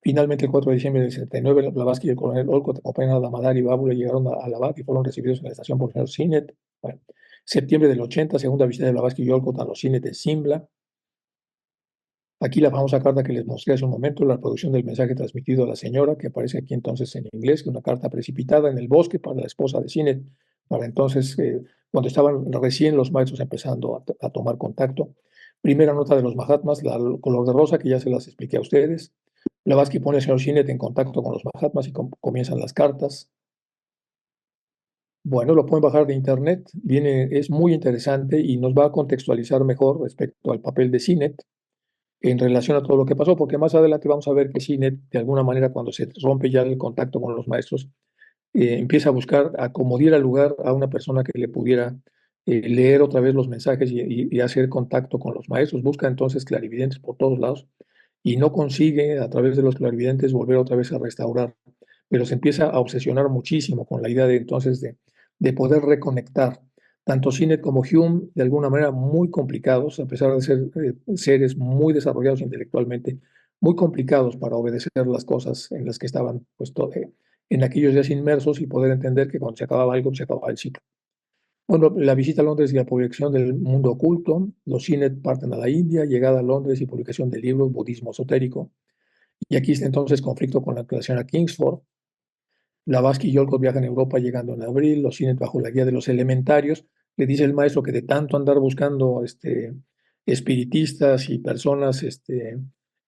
Finalmente, el 4 de diciembre del 79, Blavatsky y el coronel Olcott, acompañados a Damadar y Bábula, llegaron a Allahabad y fueron recibidos en la estación por el señor Sinet. Bueno, septiembre del 80, segunda visita de Blavatsky y Olcott a los Sinet en Simla. Aquí la famosa carta que les mostré hace un momento, la producción del mensaje transmitido a la señora, que aparece aquí entonces en inglés, que una carta precipitada en el bosque para la esposa de Sinet, para entonces, cuando estaban recién los maestros empezando a tomar contacto. Primera nota de los Mahatmas, la color de rosa, que ya se las expliqué a ustedes. Blavatsky pone al señor Sinet en contacto con los Mahatmas y comienzan las cartas. Bueno, lo pueden bajar de internet, es muy interesante y nos va a contextualizar mejor respecto al papel de Sinet en relación a todo lo que pasó, porque más adelante vamos a ver que Sinet, de alguna manera, cuando se rompe ya el contacto con los maestros, empieza a buscar a como diera lugar a una persona que le pudiera leer otra vez los mensajes y hacer contacto con los maestros. Busca entonces clarividentes por todos lados y no consigue a través de los clarividentes volver otra vez a restaurar, pero se empieza a obsesionar muchísimo con la idea de entonces de poder reconectar. Tanto Sinet como Hume, de alguna manera muy complicados, a pesar de ser seres muy desarrollados intelectualmente, muy complicados para obedecer las cosas en las que estaban pues, en aquellos días inmersos y poder entender que cuando se acababa algo, se acababa el ciclo. Bueno, la visita a Londres y la publicación del mundo oculto, los Sinet parten a la India, llegada a Londres y publicación del libro Budismo Esotérico. Y aquí está entonces conflicto con la creación a Kingsford. Blavatsky y Olcott viajan a Europa llegando en abril, los Sinet bajo la guía de los elementarios. Le dice el maestro que de tanto andar buscando espiritistas y personas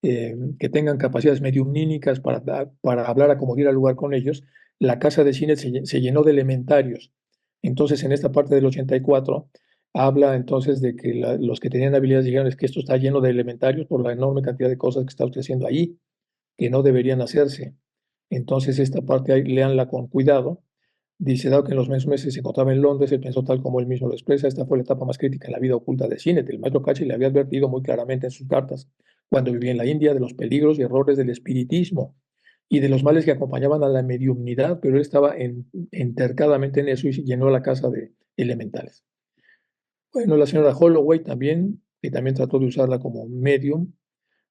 que tengan capacidades mediumnínicas para hablar, acomodar al lugar con ellos, la casa de Sinet se llenó de elementarios. Entonces, en esta parte del 84, habla entonces de que los que tenían habilidades dijeron es que esto está lleno de elementarios por la enorme cantidad de cosas que está usted haciendo ahí, que no deberían hacerse. Entonces, esta parte ahí, léanla con cuidado. Dice, dado que en los meses se encontraba en Londres, él pensó tal como él mismo lo expresa, esta fue la etapa más crítica en la vida oculta de Sinet. El maestro Cachi le había advertido muy claramente en sus cartas, cuando vivía en la India, de los peligros y errores del espiritismo y de los males que acompañaban a la mediumnidad, pero él estaba entercadamente en eso y llenó la casa de elementales. Bueno, la señora Holloway también, que también trató de usarla como medium,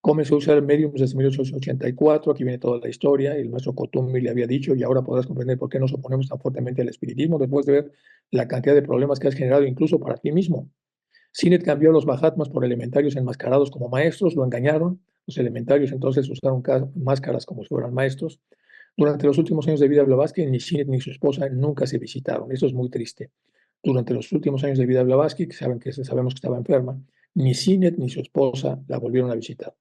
comenzó a usar mediums desde 1884, aquí viene toda la historia, el maestro Kotumi le había dicho, y ahora podrás comprender por qué nos oponemos tan fuertemente al espiritismo, después de ver la cantidad de problemas que has generado incluso para ti mismo. Sinet cambió a los Mahatmas por elementarios enmascarados como maestros, lo engañaron, los elementarios entonces usaron máscaras como si fueran maestros. Durante los últimos años de vida de Blavatsky, ni Sinet ni su esposa nunca se visitaron, eso es muy triste. Durante los últimos años de vida de Blavatsky, que sabemos que estaba enferma, ni Sinet ni su esposa la volvieron a visitar.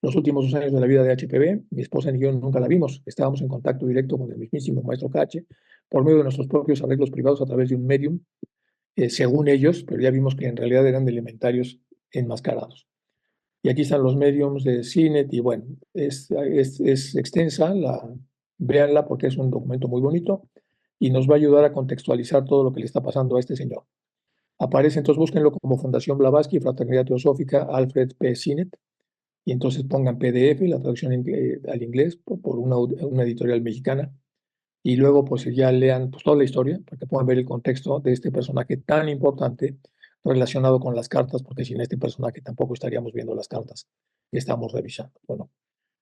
Los últimos 2 años de la vida de HPV, mi esposa y yo nunca la vimos. Estábamos en contacto directo con el mismísimo maestro Cache por medio de nuestros propios arreglos privados a través de un medium, según ellos, pero ya vimos que en realidad eran de elementarios enmascarados. Y aquí están los mediums de CINET y bueno, es extensa, véanla porque es un documento muy bonito y nos va a ayudar a contextualizar todo lo que le está pasando a este señor. Aparece, entonces búsquenlo como Fundación Blavatsky, Fraternidad Teosófica, Alfred P. Sinet, y entonces pongan PDF, la traducción al inglés, por una editorial mexicana, y luego pues ya lean pues, toda la historia para que puedan ver el contexto de este personaje tan importante relacionado con las cartas, porque sin este personaje tampoco estaríamos viendo las cartas que estamos revisando. Bueno,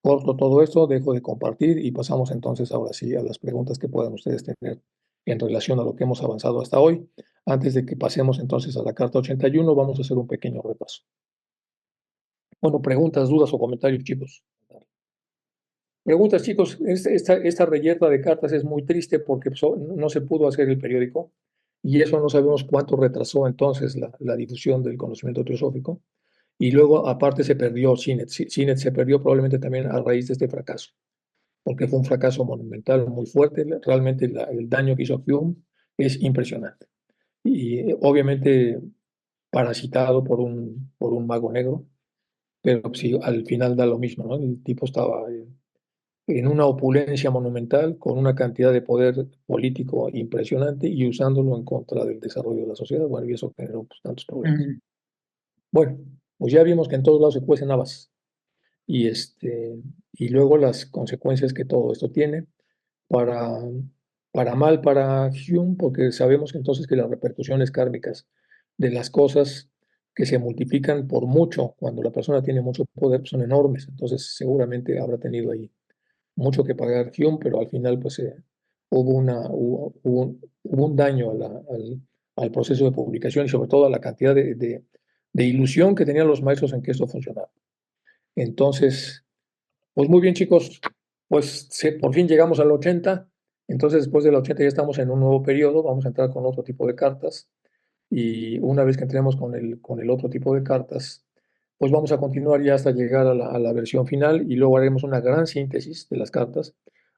corto todo esto, dejo de compartir y pasamos entonces ahora sí a las preguntas que puedan ustedes tener en relación a lo que hemos avanzado hasta hoy. Antes de que pasemos entonces a la carta 81, vamos a hacer un pequeño repaso. Bueno, preguntas, dudas o comentarios, chicos. Preguntas, chicos. Esta reyerta de cartas es muy triste porque no se pudo hacer el periódico y eso no sabemos cuánto retrasó entonces la difusión del conocimiento teosófico. Y luego, aparte, se perdió CINET. CINET se perdió probablemente también a raíz de este fracaso, porque fue un fracaso monumental muy fuerte. Realmente el daño que hizo Hume es impresionante. Y obviamente parasitado por un mago negro, pero sí, al final da lo mismo, ¿no? El tipo estaba en una opulencia monumental, con una cantidad de poder político impresionante y usándolo en contra del desarrollo de la sociedad. Bueno, y eso generó pues, tantos problemas. Bueno, pues ya vimos que en todos lados se cuecen habas y, y luego las consecuencias que todo esto tiene para, para mal para Hume, porque sabemos entonces que las repercusiones kármicas de las cosas que se multiplican por mucho cuando la persona tiene mucho poder son enormes. Entonces seguramente habrá tenido ahí mucho que pagar Hume, pero al final pues hubo un daño al proceso de publicación y sobre todo a la cantidad de ilusión que tenían los maestros en que esto funcionara. Entonces, pues muy bien chicos, pues por fin llegamos al 80, entonces después del 80 ya estamos en un nuevo periodo, vamos a entrar con otro tipo de cartas y una vez que entremos con el otro tipo de cartas, pues vamos a continuar ya hasta llegar a la versión final y luego haremos una gran síntesis de las cartas,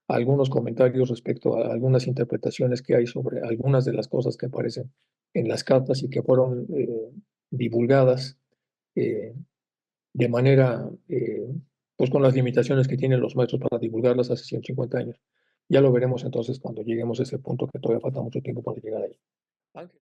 algunos comentarios respecto a algunas interpretaciones que hay sobre algunas de las cosas que aparecen en las cartas y que fueron divulgadas eh, de manera, pues con las limitaciones que tienen los maestros para divulgarlas hace 150 años. Ya lo veremos entonces cuando lleguemos a ese punto que todavía falta mucho tiempo para llegar ahí. Ángel.